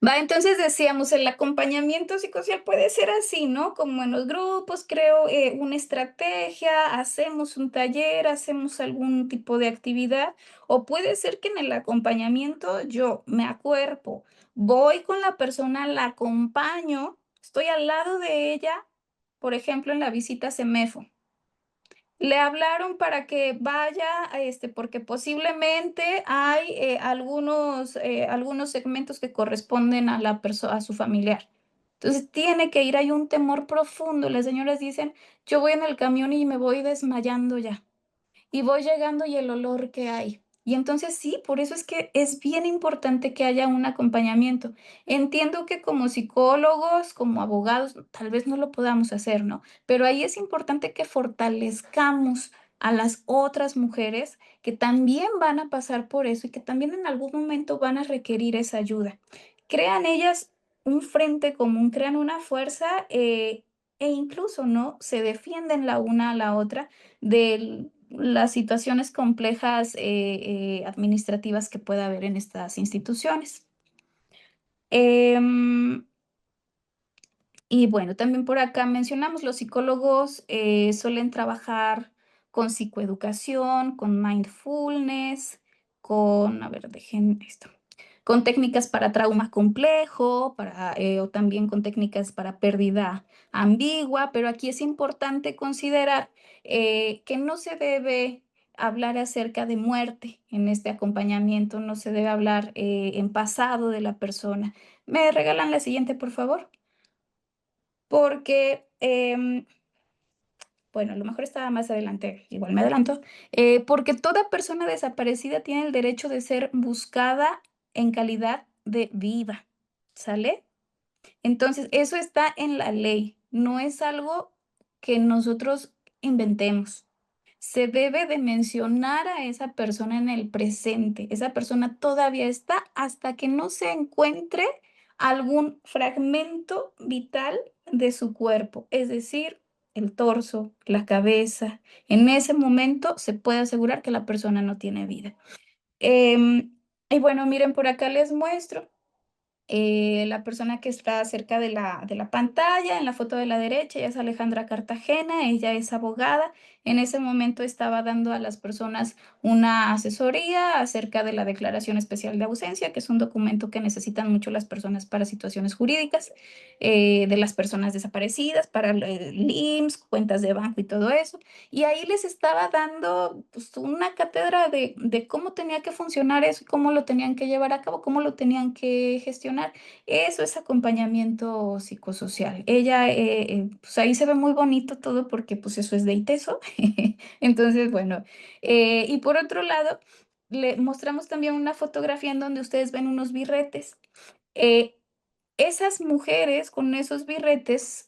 Va, entonces decíamos, el acompañamiento psicosocial puede ser así, ¿no? Como en los grupos, creo una estrategia, hacemos un taller, hacemos algún tipo de actividad, o puede ser que en el acompañamiento yo me acuerpo, voy con la persona, la acompaño, estoy al lado de ella, por ejemplo, en la visita a CEMEFO. Le hablaron para que vaya, porque posiblemente hay algunos segmentos que corresponden a a su familiar. Entonces tiene que ir, hay un temor profundo. Las señoras dicen, yo voy en el camión y me voy desmayando ya y voy llegando y el olor que hay. Y entonces sí, por eso es que es bien importante que haya un acompañamiento. Entiendo que como psicólogos, como abogados, tal vez no lo podamos hacer, ¿no? Pero ahí es importante que fortalezcamos a las otras mujeres que también van a pasar por eso y que también en algún momento van a requerir esa ayuda. Crean ellas un frente común, crean una fuerza e incluso, ¿no? Se defienden la una a la otra de las situaciones complejas administrativas que pueda haber en estas instituciones. Em, y bueno, también por acá mencionamos, los psicólogos suelen trabajar con psicoeducación, con mindfulness, a ver, dejen esto, con técnicas para trauma complejo, o también con técnicas para pérdida ambigua, pero aquí es importante considerar que no se debe hablar acerca de muerte en este acompañamiento, no se debe hablar en pasado de la persona. ¿Me regalan la siguiente, por favor? Porque, bueno, a lo mejor estaba más adelante, igual me adelanto, porque toda persona desaparecida tiene el derecho de ser buscada en calidad de viva, ¿sale? Entonces, eso está en la ley, no es algo que nosotros inventemos. Se debe de mencionar a esa persona en el presente. Esa persona todavía está hasta que no se encuentre algún fragmento vital de su cuerpo, es decir, el torso, la cabeza. En ese momento se puede asegurar que la persona no tiene vida. Y bueno, miren, por acá les muestro la persona que está cerca de la pantalla, en la foto de la derecha, ella es Alejandra Cartagena, ella es abogada. En ese momento estaba dando a las personas una asesoría acerca de la Declaración Especial de Ausencia, que es un documento que necesitan mucho las personas para situaciones jurídicas, de las personas desaparecidas, para el IMSS, cuentas de banco y todo eso. Y ahí les estaba dando pues, una cátedra de cómo tenía que funcionar eso, cómo lo tenían que llevar a cabo, cómo lo tenían que gestionar. Eso es acompañamiento psicosocial. Ella, pues ahí se ve muy bonito todo porque pues eso es de ITESO. Entonces, bueno, y por otro lado, le mostramos también una fotografía en donde ustedes ven unos birretes. Eh, Esas mujeres con esos birretes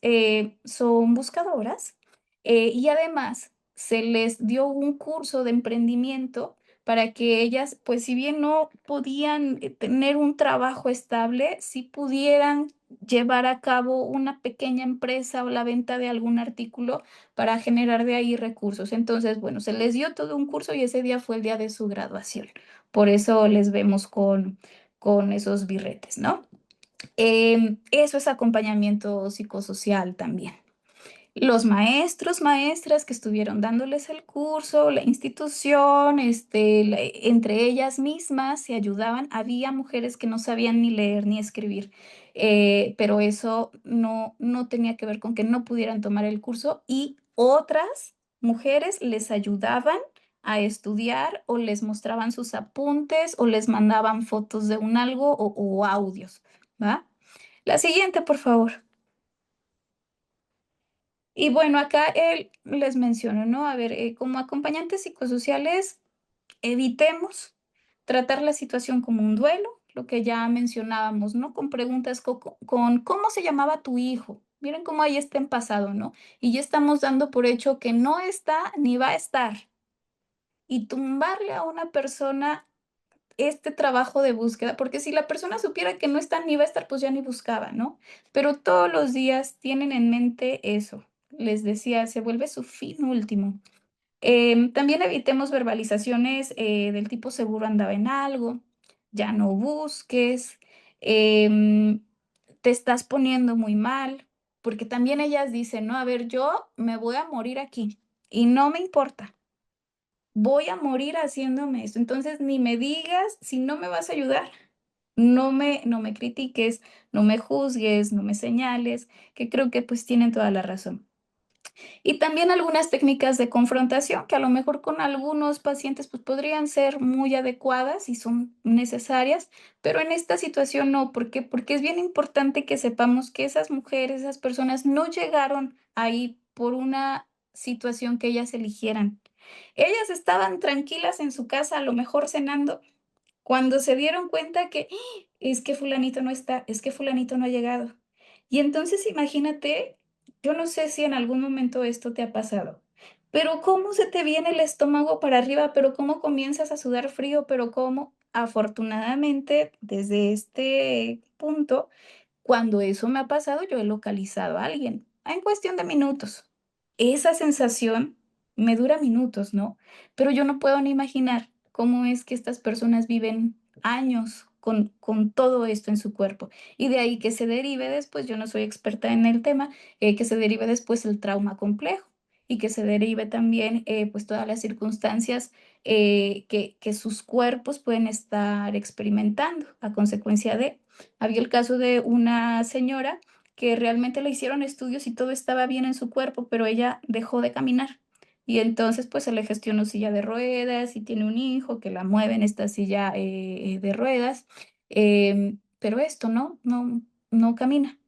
son buscadoras y además se les dio un curso de emprendimiento para que ellas, pues si bien no podían tener un trabajo estable, sí pudieran llevar a cabo una pequeña empresa o la venta de algún artículo para generar de ahí recursos. Entonces, bueno, se les dio todo un curso y ese día fue el día de su graduación. Por eso les vemos con esos birretes, ¿no? Eso es acompañamiento psicosocial también. Los maestros, maestras que estuvieron dándoles el curso, la institución, entre ellas mismas se ayudaban. Había mujeres que no sabían ni leer ni escribir, pero eso no tenía que ver con que no pudieran tomar el curso y otras mujeres les ayudaban a estudiar o les mostraban sus apuntes o les mandaban fotos de un algo o audios, ¿va? La siguiente, por favor. Y bueno, acá les menciono, ¿no? A ver, como acompañantes psicosociales, evitemos tratar la situación como un duelo, lo que ya mencionábamos, ¿no? Con preguntas con ¿cómo se llamaba tu hijo? Miren cómo ahí está en pasado, ¿no? Y ya estamos dando por hecho que no está ni va a estar. Y tumbarle a una persona este trabajo de búsqueda, porque si la persona supiera que no está ni va a estar, pues ya ni buscaba, ¿no? Pero todos los días tienen en mente eso. Les decía, se vuelve su fin último. También evitemos verbalizaciones del tipo seguro andaba en algo, ya no busques, em, te estás poniendo muy mal, porque también ellas dicen, no, a ver, yo me voy a morir aquí y no me importa, voy a morir haciéndome esto. Entonces, ni me digas si no me vas a ayudar. No me critiques, no me juzgues, no me señales, que creo que pues tienen toda la razón. Y también algunas técnicas de confrontación que a lo mejor con algunos pacientes pues podrían ser muy adecuadas y son necesarias, pero en esta situación no. ¿Por qué? Porque es bien importante que sepamos que esas mujeres, esas personas no llegaron ahí por una situación que ellas eligieran. Ellas estaban tranquilas en su casa, a lo mejor cenando, cuando se dieron cuenta que es que fulanito no está, es que fulanito no ha llegado. Y entonces imagínate, yo no sé si en algún momento esto te ha pasado, pero cómo se te viene el estómago para arriba, pero cómo comienzas a sudar frío, pero cómo, afortunadamente, desde este punto, cuando eso me ha pasado, yo he localizado a alguien en cuestión de minutos. Esa sensación me dura minutos, ¿no? Pero yo no puedo ni imaginar cómo es que estas personas viven años con todo esto en su cuerpo. Y de ahí que se derive después, yo no soy experta en el tema, que se derive después el trauma complejo y que se derive también pues todas las circunstancias que sus cuerpos pueden estar experimentando a consecuencia de. Había el caso de una señora que realmente le hicieron estudios y todo estaba bien en su cuerpo, pero ella dejó de caminar. Y entonces pues se le gestionó silla de ruedas y tiene un hijo que la mueve en esta silla de ruedas. Pero esto no camina.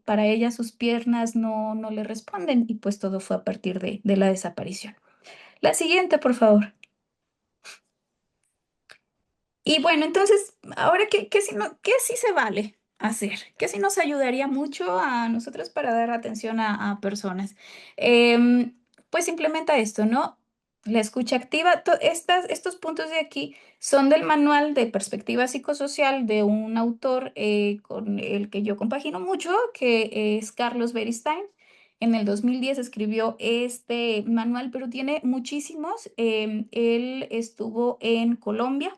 Para ella sus piernas no le responden y pues todo fue a partir de la desaparición. La siguiente, por favor. Y bueno, entonces, ahora, ¿qué si no, qué sí se vale hacer? ¿Qué sí nos ayudaría mucho a nosotros para dar atención a personas? Pues implementa esto, ¿no? La escucha activa, estos puntos de aquí son del manual de perspectiva psicosocial de un autor con el que yo compagino mucho, que es Carlos Beristain. En el 2010 escribió este manual, pero tiene muchísimos. Él estuvo en Colombia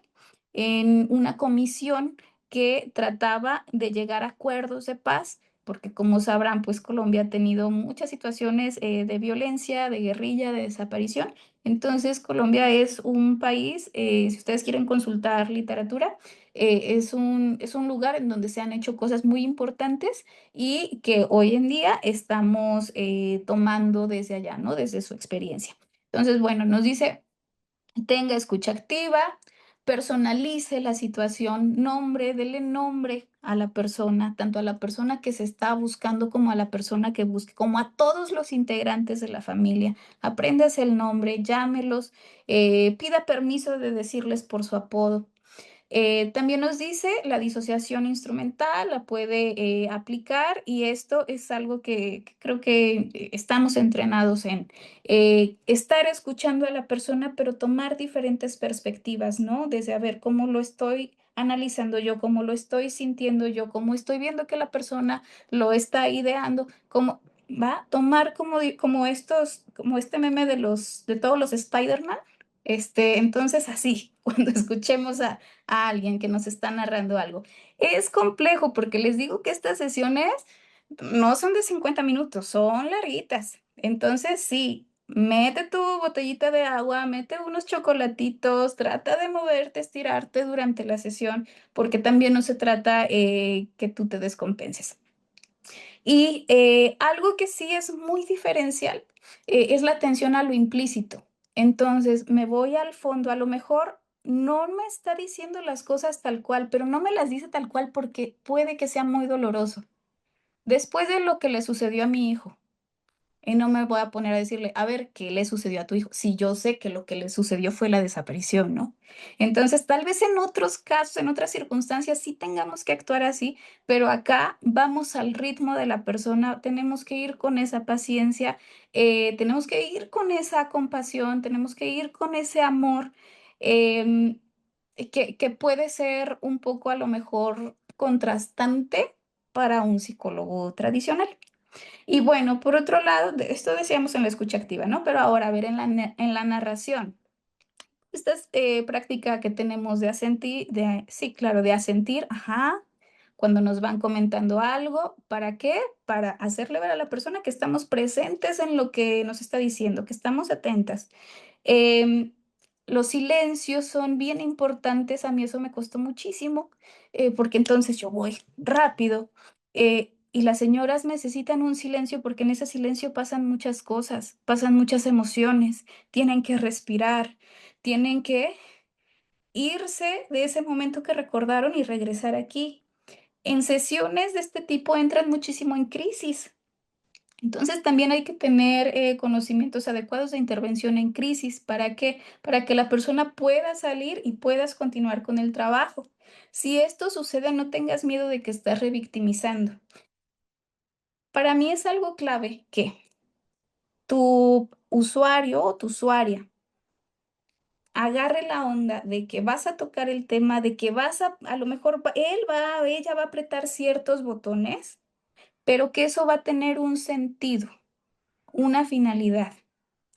en una comisión que trataba de llegar a acuerdos de paz, porque como sabrán, pues Colombia ha tenido muchas situaciones de violencia, de guerrilla, de desaparición. Entonces, Colombia es un país, si ustedes quieren consultar literatura, es un lugar en donde se han hecho cosas muy importantes y que hoy en día estamos tomando desde allá, ¿no? Desde su experiencia. Entonces, bueno, nos dice tenga escucha activa, personalice la situación, dele nombre a la persona, tanto a la persona que se está buscando como a la persona que busque, como a todos los integrantes de la familia. Apréndase el nombre, llámelos, pida permiso de decirles por su apodo. También nos dice la disociación instrumental, la puede aplicar y esto es algo que creo que estamos entrenados en estar escuchando a la persona, pero tomar diferentes perspectivas, ¿no? Desde a ver cómo lo estoy analizando yo, cómo lo estoy sintiendo yo, cómo estoy viendo que la persona lo está ideando, cómo va a tomar como este meme de todos los Spider-Man. Entonces así, cuando escuchemos a alguien que nos está narrando algo. Es complejo porque les digo que estas sesiones no son de 50 minutos, son larguitas. Entonces, sí, mete tu botellita de agua, mete unos chocolatitos, trata de moverte, estirarte durante la sesión, porque también no se trata que tú te descompenses. Y algo que sí es muy diferencial es la atención a lo implícito. Entonces, me voy al fondo, a lo mejor no me está diciendo las cosas tal cual, pero no me las dice tal cual porque puede que sea muy doloroso. Después de lo que le sucedió a mi hijo, y no me voy a poner a decirle, a ver, ¿qué le sucedió a tu hijo? Si yo sé que lo que le sucedió fue la desaparición, ¿no? Entonces, tal vez en otros casos, en otras circunstancias, sí tengamos que actuar así, pero acá vamos al ritmo de la persona, tenemos que ir con esa paciencia, tenemos que ir con esa compasión, tenemos que ir con ese amor, em, que puede ser un poco a lo mejor contrastante para un psicólogo tradicional. Y bueno, por otro lado, esto decíamos en la escucha activa, ¿no? Pero ahora, a ver, en la narración. Esta es práctica que tenemos de asentir, sí, claro, de asentir, ajá, cuando nos van comentando algo, ¿para qué? Para hacerle ver a la persona que estamos presentes en lo que nos está diciendo, que estamos atentas. Em, los silencios son bien importantes, a mí eso me costó muchísimo, porque entonces yo voy rápido y las señoras necesitan un silencio porque en ese silencio pasan muchas cosas, pasan muchas emociones, tienen que respirar, tienen que irse de ese momento que recordaron y regresar aquí. En sesiones de este tipo entran muchísimo en crisis. Entonces también hay que tener conocimientos adecuados de intervención en crisis. ¿Para qué? Para que la persona pueda salir y puedas continuar con el trabajo. Si esto sucede, no tengas miedo de que estás revictimizando. Para mí es algo clave que tu usuario o tu usuaria agarre la onda de que vas a tocar el tema, de que a lo mejor ella va a apretar ciertos botones, pero que eso va a tener un sentido, una finalidad,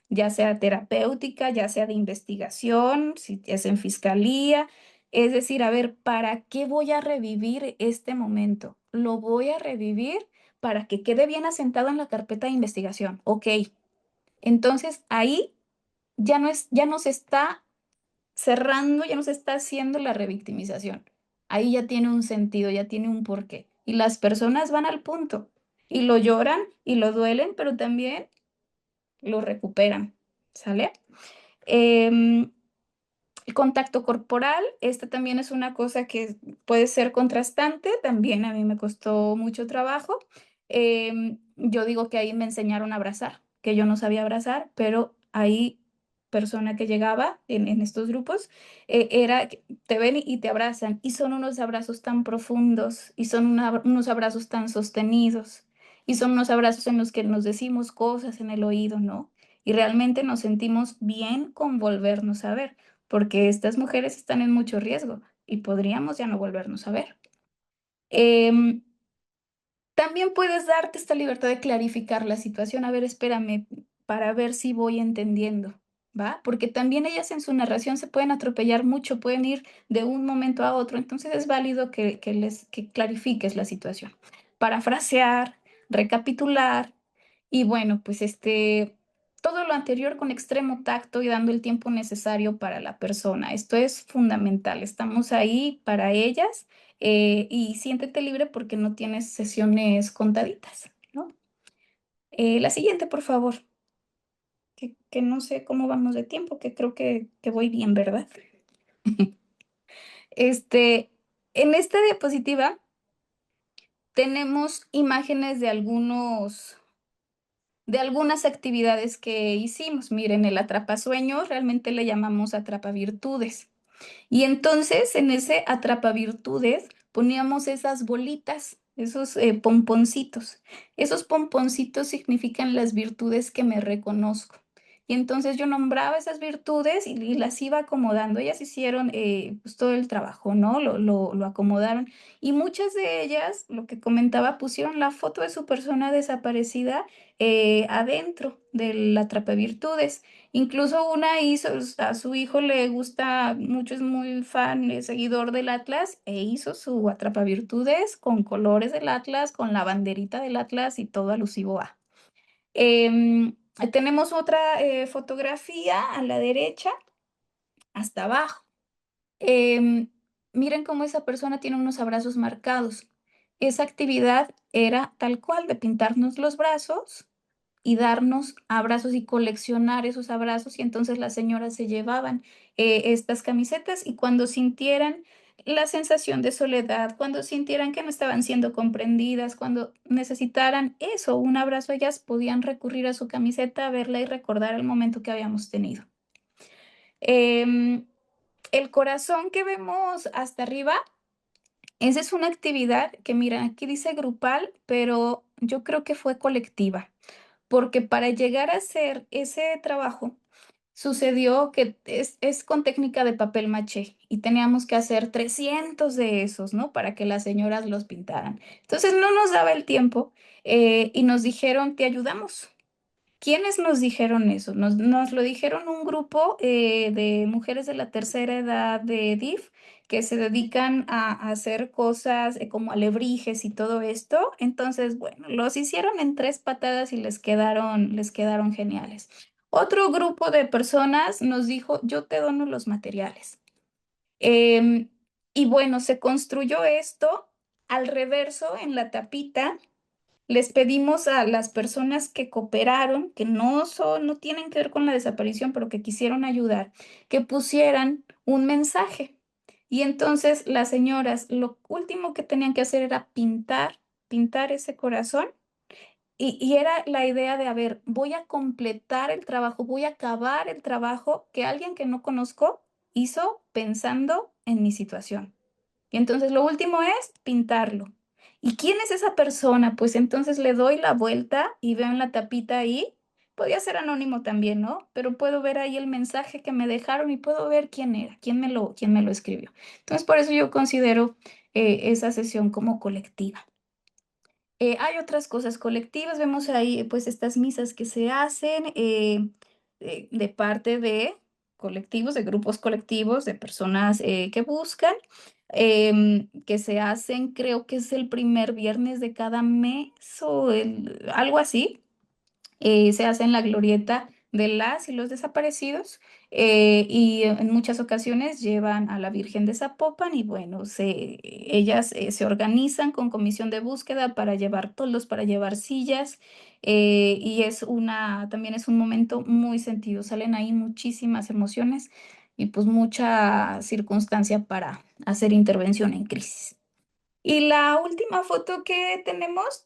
ya sea terapéutica, ya sea de investigación, si es en fiscalía. Es decir, a ver, ¿para qué voy a revivir este momento? Lo voy a revivir para que quede bien asentado en la carpeta de investigación. Ok, entonces ahí ya no se está cerrando, ya nos está haciendo la revictimización. Ahí ya tiene un sentido, ya tiene un porqué. Y las personas van al punto y lo lloran y lo duelen, pero también lo recuperan, ¿sale? Em, el contacto corporal, esta también es una cosa que puede ser contrastante, también a mí me costó mucho trabajo. Yo digo que ahí me enseñaron a abrazar, que yo no sabía abrazar, pero ahí persona que llegaba en estos grupos, era que te ven y te abrazan, y son unos abrazos tan profundos, y son unos abrazos tan sostenidos, y son unos abrazos en los que nos decimos cosas en el oído, ¿no? Y realmente nos sentimos bien con volvernos a ver porque estas mujeres están en mucho riesgo y podríamos ya no volvernos a ver. Em, También puedes darte esta libertad de clarificar la situación. A ver, espérame, para ver si voy entendiendo, ¿va? Porque también ellas en su narración se pueden atropellar mucho, pueden ir de un momento a otro. Entonces es válido que clarifiques la situación. Parafrasear, recapitular y bueno, pues todo lo anterior con extremo tacto y dando el tiempo necesario para la persona. Esto es fundamental. Estamos ahí para ellas, y siéntete libre porque no tienes sesiones contaditas, ¿no? La siguiente, por favor, que no sé cómo vamos de tiempo, que creo que voy bien, ¿verdad? Este, en esta diapositiva tenemos imágenes de algunas actividades que hicimos. Miren, el atrapasueños realmente le llamamos atrapavirtudes. Y entonces en ese atrapavirtudes poníamos esas bolitas, esos pomponcitos. Esos pomponcitos significan las virtudes que me reconozco. Y entonces yo nombraba esas virtudes y las iba acomodando. Ellas hicieron pues todo el trabajo, ¿no? Lo acomodaron. Y muchas de ellas, lo que comentaba, pusieron la foto de su persona desaparecida adentro del atrapavirtudes. Incluso una hizo, a su hijo le gusta mucho, es muy fan, es seguidor del Atlas, e hizo su atrapavirtudes con colores del Atlas, con la banderita del Atlas y todo alusivo a. Em, Tenemos otra fotografía a la derecha, hasta abajo. Em, Miren cómo esa persona tiene unos abrazos marcados. Esa actividad era tal cual de pintarnos los brazos y darnos abrazos y coleccionar esos abrazos y entonces las señoras se llevaban estas camisetas y cuando sintieran la sensación de soledad, cuando sintieran que no estaban siendo comprendidas, cuando necesitaran eso, un abrazo, ellas podían recurrir a su camiseta, verla y recordar el momento que habíamos tenido. Em, el corazón que vemos hasta arriba, esa es una actividad que, mira, aquí dice grupal, pero yo creo que fue colectiva porque para llegar a hacer ese trabajo sucedió que es con técnica de papel maché y teníamos que hacer 300 de esos, ¿no? Para que las señoras los pintaran. Entonces no nos daba el tiempo, y nos dijeron, te ayudamos. ¿Quiénes nos dijeron eso? Nos lo dijeron un grupo de mujeres de la tercera edad de DIF que se dedican a hacer cosas como alebrijes y todo esto. Entonces, bueno, los hicieron en 3 patadas y les quedaron geniales. Otro grupo de personas nos dijo, yo te dono los materiales. Em, y bueno, se construyó esto al reverso en la tapita. Les pedimos a las personas que cooperaron, que no tienen que ver con la desaparición, pero que quisieron ayudar, que pusieran un mensaje. Y entonces las señoras, lo último que tenían que hacer era pintar ese corazón. Y era la idea de, a ver, voy a completar el trabajo, voy a acabar el trabajo que alguien que no conozco hizo pensando en mi situación. Y entonces lo último es pintarlo. ¿Y quién es esa persona? Pues entonces le doy la vuelta y veo en la tapita ahí. Podía ser anónimo también, ¿no? Pero puedo ver ahí el mensaje que me dejaron y puedo ver quién era, quién me lo escribió. Entonces, por eso yo considero esa sesión como colectiva. Hay otras cosas colectivas, vemos ahí pues estas misas que se hacen de parte de colectivos, de grupos colectivos, de personas que buscan, que se hacen, creo que es el primer viernes de cada mes o algo así. Se hace en la glorieta de las y los desaparecidos, y en muchas ocasiones llevan a la Virgen de Zapopan y bueno, ellas se organizan con comisión de búsqueda para llevar toldos, para llevar sillas, y también es un momento muy sentido, salen ahí muchísimas emociones y pues mucha circunstancia para hacer intervención en crisis. Y la última foto que tenemos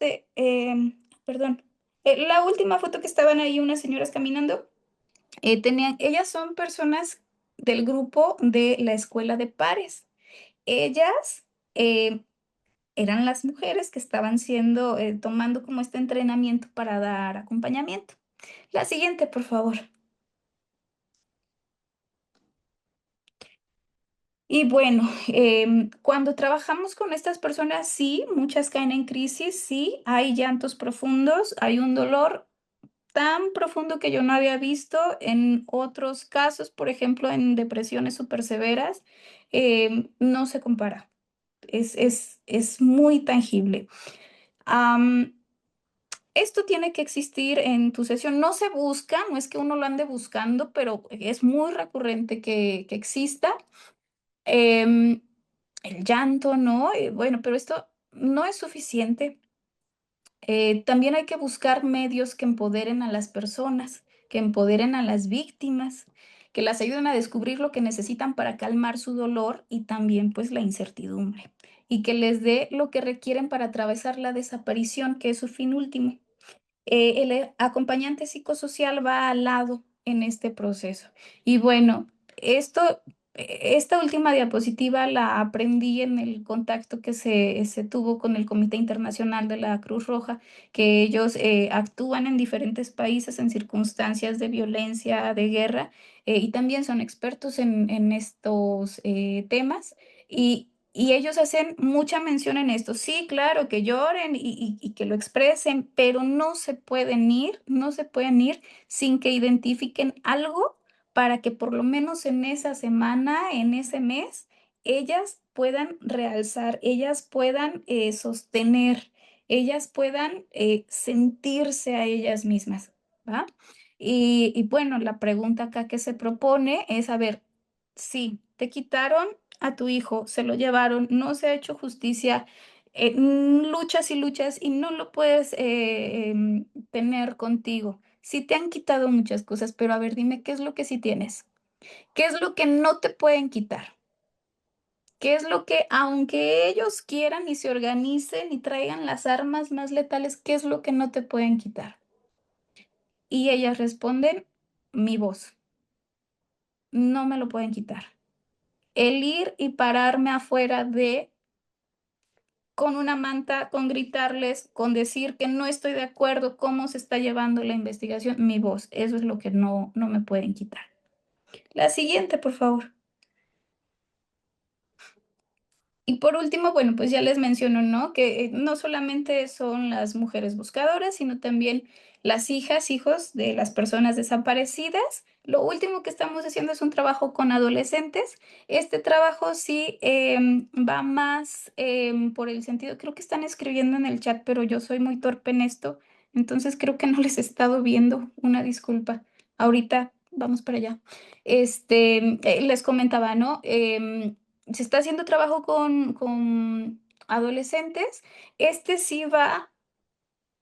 perdón, la última foto que estaban ahí unas señoras caminando, ellas son personas del grupo de la escuela de pares. Ellas eh, eran las mujeres que estaban tomando como este entrenamiento para dar acompañamiento. La siguiente, por favor. Y bueno, cuando trabajamos con estas personas, sí, muchas caen en crisis, sí, hay llantos profundos, hay un dolor tan profundo que yo no había visto en otros casos, por ejemplo, en depresiones súper severas, no se compara, es muy tangible. Am, Esto tiene que existir en tu sesión, no se busca, no es que uno lo ande buscando, pero es muy recurrente que exista. Em, el llanto, ¿no? Bueno, pero esto no es suficiente. También hay que buscar medios que empoderen a las personas, que empoderen a las víctimas, que las ayuden a descubrir lo que necesitan para calmar su dolor y también pues la incertidumbre, y que les dé lo que requieren para atravesar la desaparición, que es su fin último. El acompañante psicosocial va al lado en este proceso. Y bueno, esta última diapositiva la aprendí en el contacto que se tuvo con el Comité Internacional de la Cruz Roja, que ellos actúan en diferentes países en circunstancias de violencia, de guerra, y también son expertos en estos temas. Y ellos hacen mucha mención en esto. Sí, claro, que lloren y que lo expresen, pero no se pueden ir sin que identifiquen algo para que por lo menos en esa semana, en ese mes, ellas puedan realzar, ellas puedan sostener, ellas puedan sentirse a ellas mismas, ¿va? Y bueno, la pregunta acá que se propone es, a ver, sí, te quitaron a tu hijo, se lo llevaron, no se ha hecho justicia, luchas y luchas y no lo puedes tener contigo. Sí te han quitado muchas cosas, pero a ver, dime, ¿qué es lo que sí tienes? ¿Qué es lo que no te pueden quitar? ¿Qué es lo que, aunque ellos quieran y se organicen y traigan las armas más letales, qué es lo que no te pueden quitar? Y ellas responden, mi voz, no me lo pueden quitar. El ir y pararme afuera con una manta, con gritarles, con decir que no estoy de acuerdo cómo se está llevando la investigación, mi voz, eso es lo que no me pueden quitar. La siguiente, por favor. Y por último, bueno, pues ya les menciono, ¿no? Que no solamente son las mujeres buscadoras, sino también las hijas, hijos de las personas desaparecidas. Lo último que estamos haciendo es un trabajo con adolescentes. Este trabajo sí va más por el sentido, creo que están escribiendo en el chat, pero yo soy muy torpe en esto, entonces creo que no les he estado viendo. Una disculpa. Ahorita vamos para allá. Les comentaba, ¿no? Se está haciendo trabajo con adolescentes. Este sí va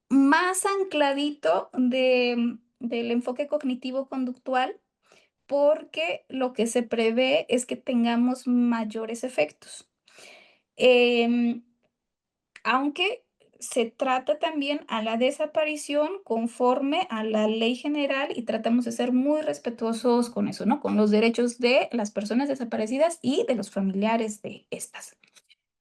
más ancladito del enfoque cognitivo-conductual, porque lo que se prevé es que tengamos mayores efectos. Em, Aunque se trata también a la desaparición conforme a la ley general y tratamos de ser muy respetuosos con eso, ¿no? Con los derechos de las personas desaparecidas y de los familiares de estas.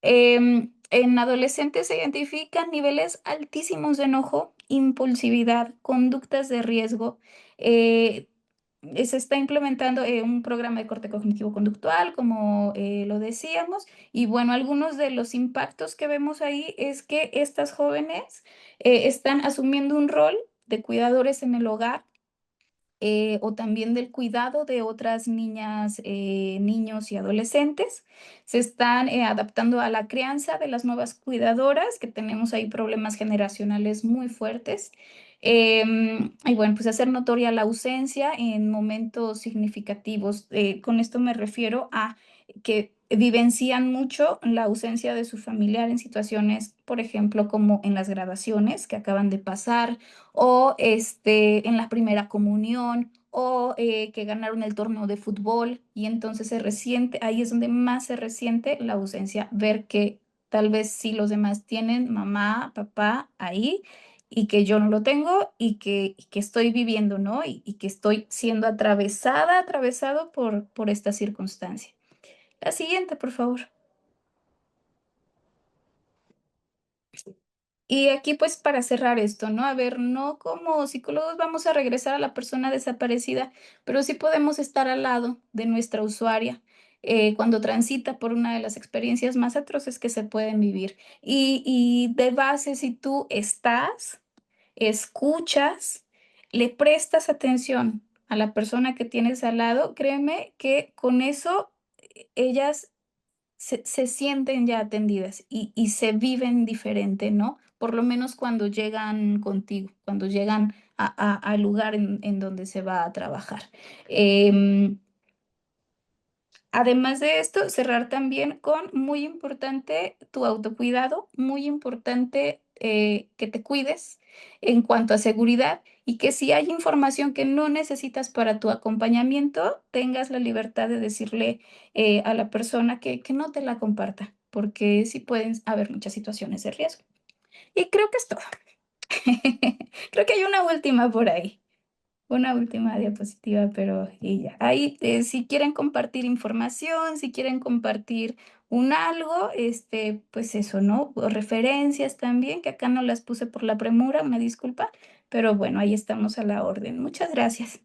En adolescentes se identifican niveles altísimos de enojo, impulsividad, conductas de riesgo. eh, Se está implementando un programa de corte cognitivo-conductual, como lo decíamos, y bueno, algunos de los impactos que vemos ahí es que estas jóvenes están asumiendo un rol de cuidadores en el hogar, o también del cuidado de otras niñas, niños y adolescentes. Se están adaptando a la crianza de las nuevas cuidadoras, que tenemos ahí problemas generacionales muy fuertes. Y bueno, pues hacer notoria la ausencia en momentos significativos. Con esto me refiero a que vivencian mucho la ausencia de su familiar en situaciones, por ejemplo, como en las graduaciones que acaban de pasar, o en la primera comunión, o que ganaron el torneo de fútbol, y entonces se resiente, ahí es donde más se resiente la ausencia, ver que tal vez sí los demás tienen mamá, papá ahí y que yo no lo tengo y que estoy viviendo, ¿no? Y que estoy siendo atravesado por esta circunstancia. La siguiente, por favor. Y aquí pues para cerrar esto, ¿no? A ver, no como psicólogos vamos a regresar a la persona desaparecida, pero sí podemos estar al lado de nuestra usuaria cuando transita por una de las experiencias más atroces que se pueden vivir. Y de base, si tú estás, escuchas, le prestas atención a la persona que tienes al lado, créeme que con eso ellas se sienten ya atendidas y se viven diferente, ¿no? Por lo menos cuando llegan contigo, cuando llegan al lugar en donde se va a trabajar. Em, Además de esto, cerrar también con muy importante tu autocuidado, muy importante que te cuides en cuanto a seguridad y que si hay información que no necesitas para tu acompañamiento, tengas la libertad de decirle a la persona que no te la comparta, porque sí pueden haber muchas situaciones de riesgo. Y creo que es todo. Creo que hay una última por ahí. Una última diapositiva, pero y ya. Ahí, si quieren compartir información, si quieren compartir un algo, pues eso, ¿no? O referencias también, que acá no las puse por la premura, una disculpa, pero bueno, ahí estamos a la orden. Muchas gracias.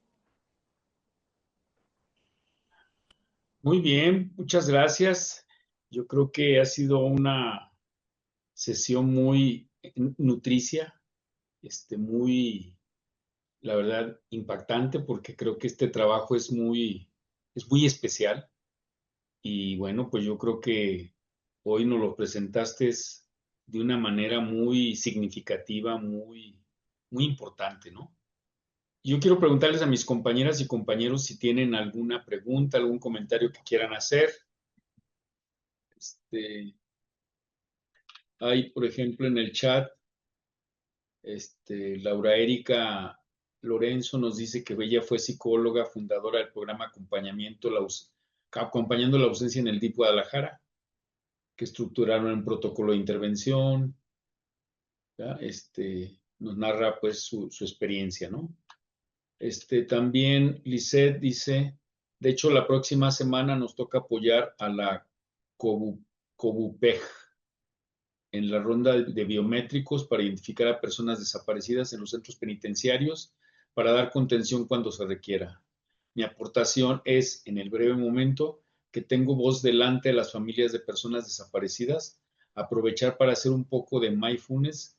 Muy bien, muchas gracias. Yo creo que ha sido una sesión muy nutricia, muy, la verdad, impactante porque creo que este trabajo es muy especial y bueno, pues yo creo que hoy nos lo presentaste de una manera muy significativa, muy importante, ¿no? Yo quiero preguntarles a mis compañeras y compañeros si tienen alguna pregunta, algún comentario que quieran hacer. Hay, por ejemplo, en el chat, Laura Erika Lorenzo nos dice que ella fue psicóloga, fundadora del programa Acompañando la ausencia en el DIP Guadalajara, que estructuraron un protocolo de intervención. ¿Ya? Nos narra pues su experiencia, ¿no? También Lisette dice, de hecho, la próxima semana nos toca apoyar a la COBUPEG en la ronda de biométricos para identificar a personas desaparecidas en los centros penitenciarios para dar contención cuando se requiera. Mi aportación es, en el breve momento que tengo voz delante de las familias de personas desaparecidas, aprovechar para hacer un poco de mindfulness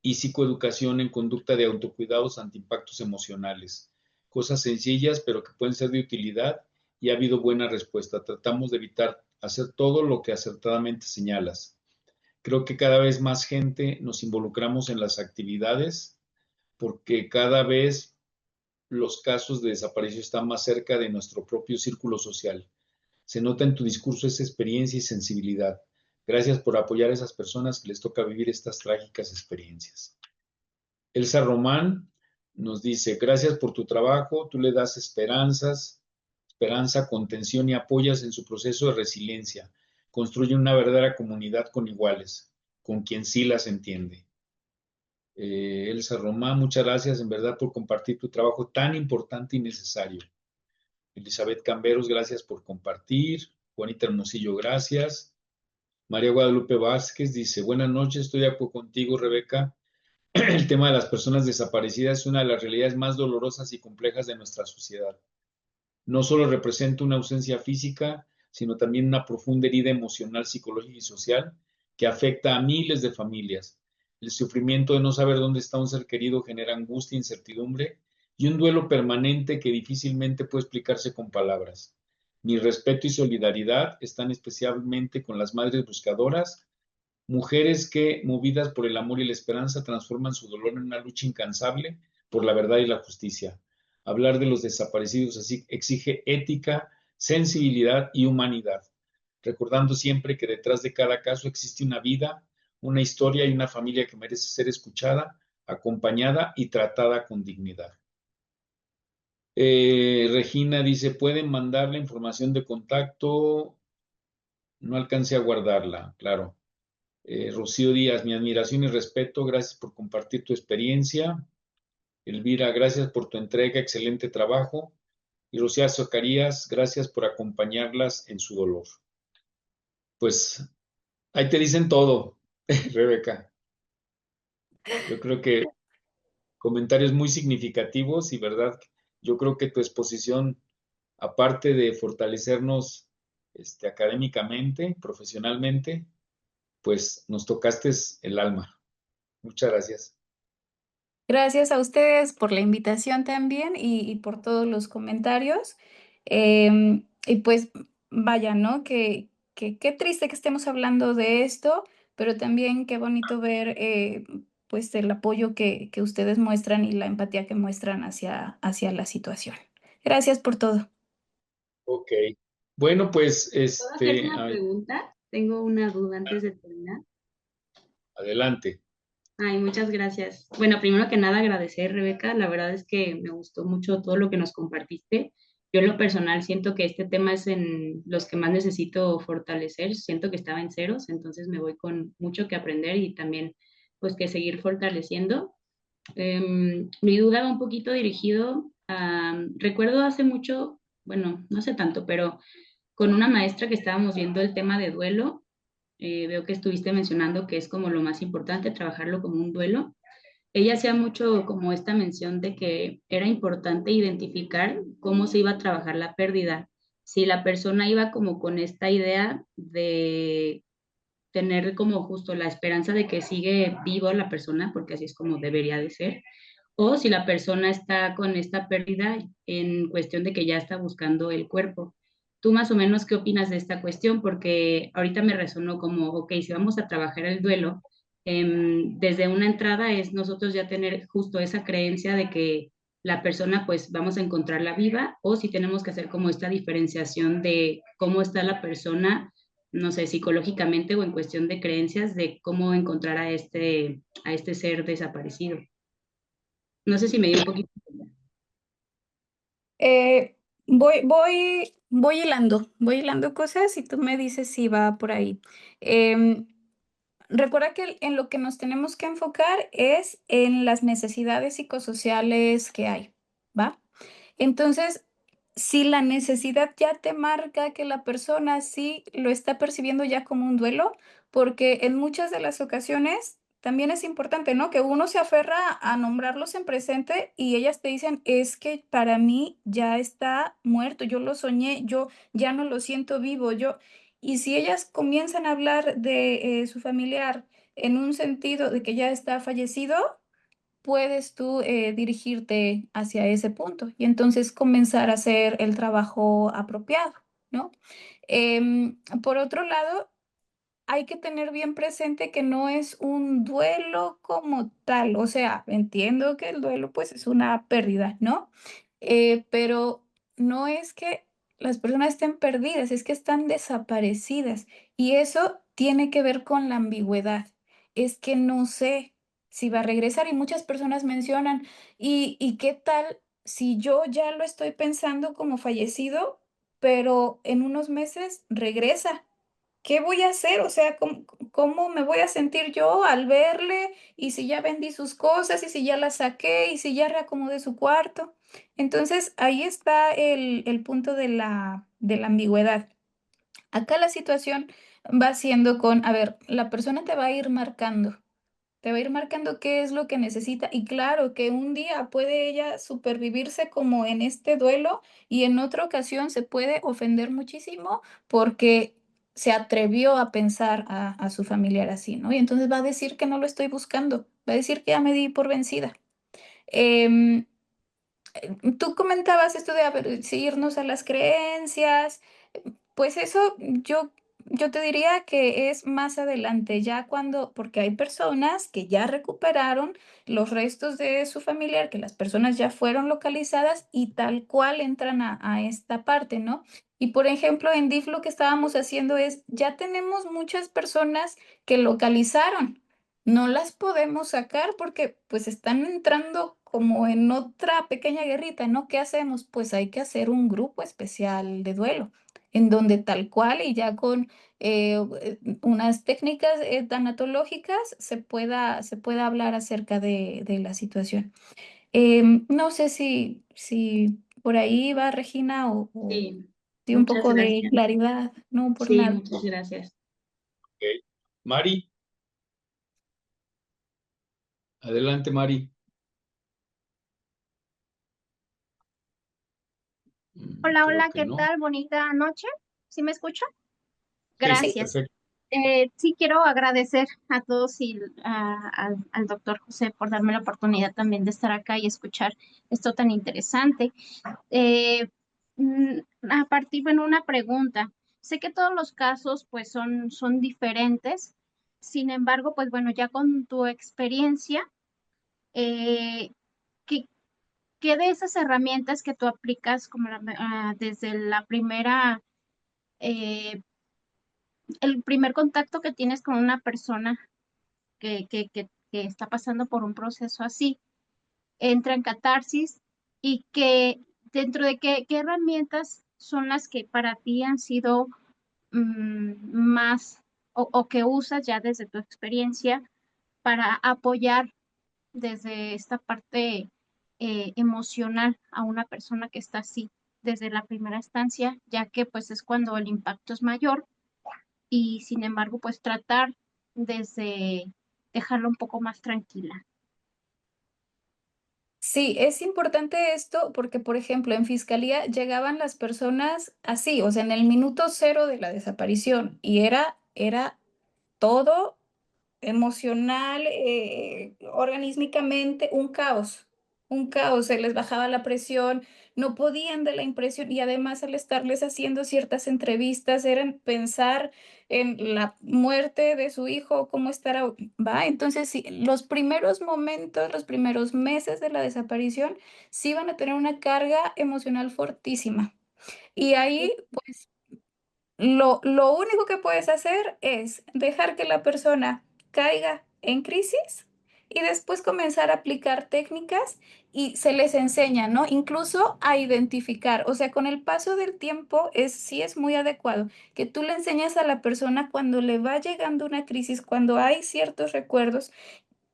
y psicoeducación en conducta de autocuidados ante impactos emocionales. Cosas sencillas, pero que pueden ser de utilidad y ha habido buena respuesta. Tratamos de evitar hacer todo lo que acertadamente señalas. Creo que cada vez más gente nos involucramos en las actividades porque cada vez los casos de desaparición están más cerca de nuestro propio círculo social. Se nota en tu discurso esa experiencia y sensibilidad. Gracias por apoyar a esas personas que les toca vivir estas trágicas experiencias. Elsa Román nos dice, gracias por tu trabajo, tú le das esperanza, contención y apoyas en su proceso de resiliencia. Construye una verdadera comunidad con iguales, con quien sí las entiende. Elsa Román, muchas gracias en verdad por compartir tu trabajo tan importante y necesario. Elizabeth Camberos, gracias por compartir. Juanita Hermosillo, gracias. María Guadalupe Vázquez dice, buenas noches, estoy de acuerdo contigo, Rebeca. El tema de las personas desaparecidas es una de las realidades más dolorosas y complejas de nuestra sociedad. No solo representa una ausencia física, sino también una profunda herida emocional, psicológica y social que afecta a miles de familias. El sufrimiento de no saber dónde está un ser querido genera angustia, incertidumbre y un duelo permanente que difícilmente puede explicarse con palabras. Mi respeto y solidaridad están especialmente con las madres buscadoras Mujeres que, movidas por el amor y la esperanza, transforman su dolor en una lucha incansable por la verdad y la justicia. Hablar de los desaparecidos así exige ética, sensibilidad y humanidad, recordando siempre que detrás de cada caso existe una vida, una historia y una familia que merece ser escuchada, acompañada y tratada con dignidad. Regina dice, ¿pueden mandar la información de contacto? No alcancé a guardarla, claro. Rocío Díaz, mi admiración y respeto, gracias por compartir tu experiencia. Elvira, gracias por tu entrega, excelente trabajo. Y Rocío Zacarías, gracias por acompañarlas en su dolor. Pues ahí te dicen todo, Rebeca. Yo creo que comentarios muy significativos y verdad, yo creo que tu exposición, aparte de fortalecernos académicamente, profesionalmente, pues nos tocaste el alma. Muchas gracias. Gracias a ustedes por la invitación también y por todos los comentarios. Y pues vaya, ¿no? Qué triste que estemos hablando de esto, pero también qué bonito ver pues el apoyo que ustedes muestran y la empatía que muestran hacia la situación. Gracias por todo. Ok. Bueno, pues ¿Puedo hacer una pregunta? Tengo una duda antes de terminar. adelante. Ay, muchas gracias. Bueno, primero que nada agradecer, Rebeca. La verdad es que me gustó mucho todo lo que nos compartiste. Yo en lo personal siento que este tema es en los que más necesito fortalecer. Siento que estaba en ceros, entonces me voy con mucho que aprender y también pues que seguir fortaleciendo. Mi duda va un poquito dirigido a, recuerdo hace mucho, bueno, no sé tanto, pero con una maestra que estábamos viendo el tema de duelo. Veo que estuviste mencionando que es como lo más importante, trabajarlo como un duelo. Ella hacía mucho como esta mención de que era importante identificar cómo se iba a trabajar la pérdida. Si la persona iba como con esta idea de tener como justo la esperanza de que sigue vivo la persona, porque así es como debería de ser, o si la persona está con esta pérdida en cuestión de que ya está buscando el cuerpo. ¿Tú más o menos qué opinas de esta cuestión? Porque ahorita me resonó como, ok, si vamos a trabajar el duelo, desde una entrada es nosotros ya tener justo esa creencia de que la persona pues vamos a encontrarla viva o si tenemos que hacer como esta diferenciación de cómo está la persona, no sé, psicológicamente o en cuestión de creencias de cómo encontrar a este ser desaparecido. No sé si me dio un poquito. Eh, voy hilando cosas y tú me dices si va por ahí. Em, Recuerda que en lo que nos tenemos que enfocar es en las necesidades psicosociales que hay, ¿va? Entonces, si la necesidad ya te marca que la persona sí lo está percibiendo ya como un duelo, porque en muchas de las ocasiones también es importante, ¿no? Que uno se aferra a nombrarlos en presente y ellas te dicen, es que para mí ya está muerto, yo lo soñé, yo ya no lo siento vivo, yo... Y si ellas comienzan a hablar de su familiar en un sentido de que ya está fallecido, puedes tú dirigirte hacia ese punto y entonces comenzar a hacer el trabajo apropiado, ¿no? Por otro lado, hay que tener bien presente que no es un duelo como tal, o sea, entiendo que el duelo pues es una pérdida, ¿no? Pero no es que las personas estén perdidas, es que están desaparecidas y eso tiene que ver con la ambigüedad. Es que no sé si va a regresar y muchas personas mencionan, ¿y qué tal si yo ya lo estoy pensando como fallecido, pero en unos meses regresa? ¿Qué voy a hacer? O sea, ¿cómo me voy a sentir yo al verle? Y si ya vendí sus cosas, y si ya las saqué, y si ya reacomodé su cuarto. Entonces, ahí está el punto de la ambigüedad. Acá la situación va siendo con, a ver, la persona te va a ir marcando. Te va a ir marcando qué es lo que necesita. Y claro que un día puede ella supervivirse como en este duelo y en otra ocasión se puede ofender muchísimo porque se atrevió a pensar a su familiar así, ¿no? Y entonces va a decir que no lo estoy buscando, va a decir que ya me di por vencida. Em, Tú comentabas esto de a ver, si irnos a las creencias, pues eso yo yo te diría que es más adelante, ya porque hay personas que ya recuperaron los restos de su familiar, que las personas ya fueron localizadas y tal cual entran a esta parte, ¿no? Y por ejemplo, en DIF lo que estábamos haciendo es, ya tenemos muchas personas que localizaron, no las podemos sacar porque pues están entrando como en otra pequeña guerrita, ¿no? ¿Qué hacemos? Pues hay que hacer un grupo especial de duelo en donde tal cual y ya con unas técnicas tanatológicas se pueda hablar acerca de la situación. No sé si por ahí va Regina o Sí, si un muchas poco de gracias. claridad, no por Sí, nada. muchas gracias. Ok. Mari, adelante, Mari. Hola, Creo hola, que ¿qué no. tal? Bonita noche. ¿Sí me escucha? Sí, Sí, Gracias. perfecto. Sí quiero agradecer a todos y al doctor José por darme la oportunidad también de estar acá y escuchar esto tan interesante. Eh, mm, a partir, bueno, una pregunta. Sé que todos los casos pues son diferentes. Sin embargo, pues bueno, ya con tu experiencia, eh, ¿qué, qué de esas herramientas que tú aplicas como desde la primera eh, el primer contacto que tienes con una persona que está pasando por un proceso así, entra en catarsis y que dentro de qué herramientas son las que para ti han sido más o que usas ya desde tu experiencia para apoyar desde esta parte emocional a una persona que está así desde la primera instancia, ya que pues es cuando el impacto es mayor y sin embargo, pues tratar desde dejarla un poco más tranquila. sí, es importante esto porque, por ejemplo, en fiscalía llegaban las personas así, o sea, en el minuto cero de la desaparición y era todo emocional, organísmicamente, un caos, se les bajaba la presión, no podían de la impresión y además al estarles haciendo ciertas entrevistas eran pensar en la muerte de su hijo, cómo estará, va, entonces sí, los primeros momentos, los primeros meses de la desaparición, sí van a tener una carga emocional fortísima. Y ahí, pues, lo único que puedes hacer es dejar que la persona caiga en crisis y después comenzar a aplicar técnicas y se les enseña, ¿no? Incluso a identificar, o sea, con el paso del tiempo sí es muy adecuado que tú le enseñas a la persona cuando le va llegando una crisis, cuando hay ciertos recuerdos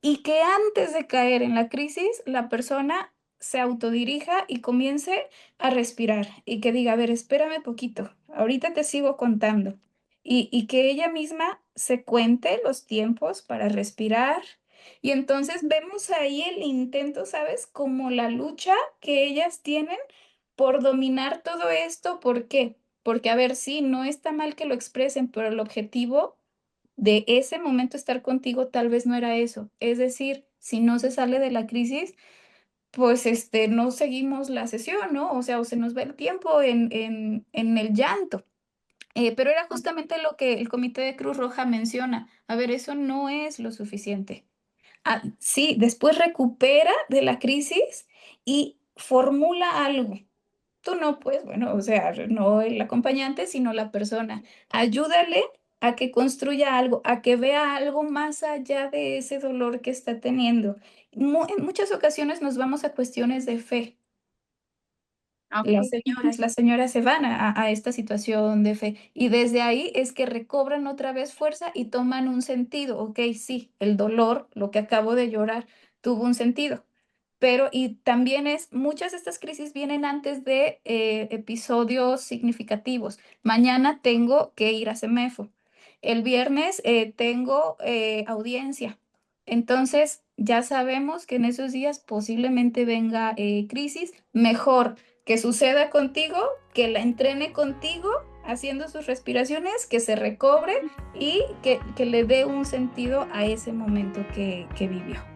y que antes de caer en la crisis, la persona se autodirija y comience a respirar y que diga, a ver, espérame poquito, ahorita te sigo contando. Y que ella misma se cuente los tiempos para respirar. Y entonces vemos ahí el intento, ¿sabes? Como la lucha que ellas tienen por dominar todo esto. ¿Por qué? Porque, a ver, sí, no está mal que lo expresen, pero el objetivo de ese momento estar contigo tal vez no era eso. Es decir, si no se sale de la crisis, pues no seguimos la sesión, ¿no? O sea, o se nos va el tiempo en el llanto. Pero era justamente lo que el Comité de Cruz Roja menciona. A ver, eso no es lo suficiente. Ah, sí, después recupera de la crisis y formula algo. Tú no, pues, bueno, o sea, no el acompañante, sino la persona. Ayúdale a que construya algo, a que vea algo más allá de ese dolor que está teniendo. En muchas ocasiones nos vamos a cuestiones de fe. Ok. Las señoras se van a esta situación de fe y desde ahí es que recobran otra vez fuerza y toman un sentido. Ok, sí, el dolor, lo que acabo de llorar, tuvo un sentido. Pero y también muchas de estas crisis vienen antes de episodios significativos. Mañana tengo que ir a CEMEFO. El viernes tengo audiencia. Entonces, ya sabemos que en esos días posiblemente venga crisis. Mejor que suceda contigo, que la entrene contigo, haciendo sus respiraciones, que se recobre y que le dé un sentido a ese momento que vivió.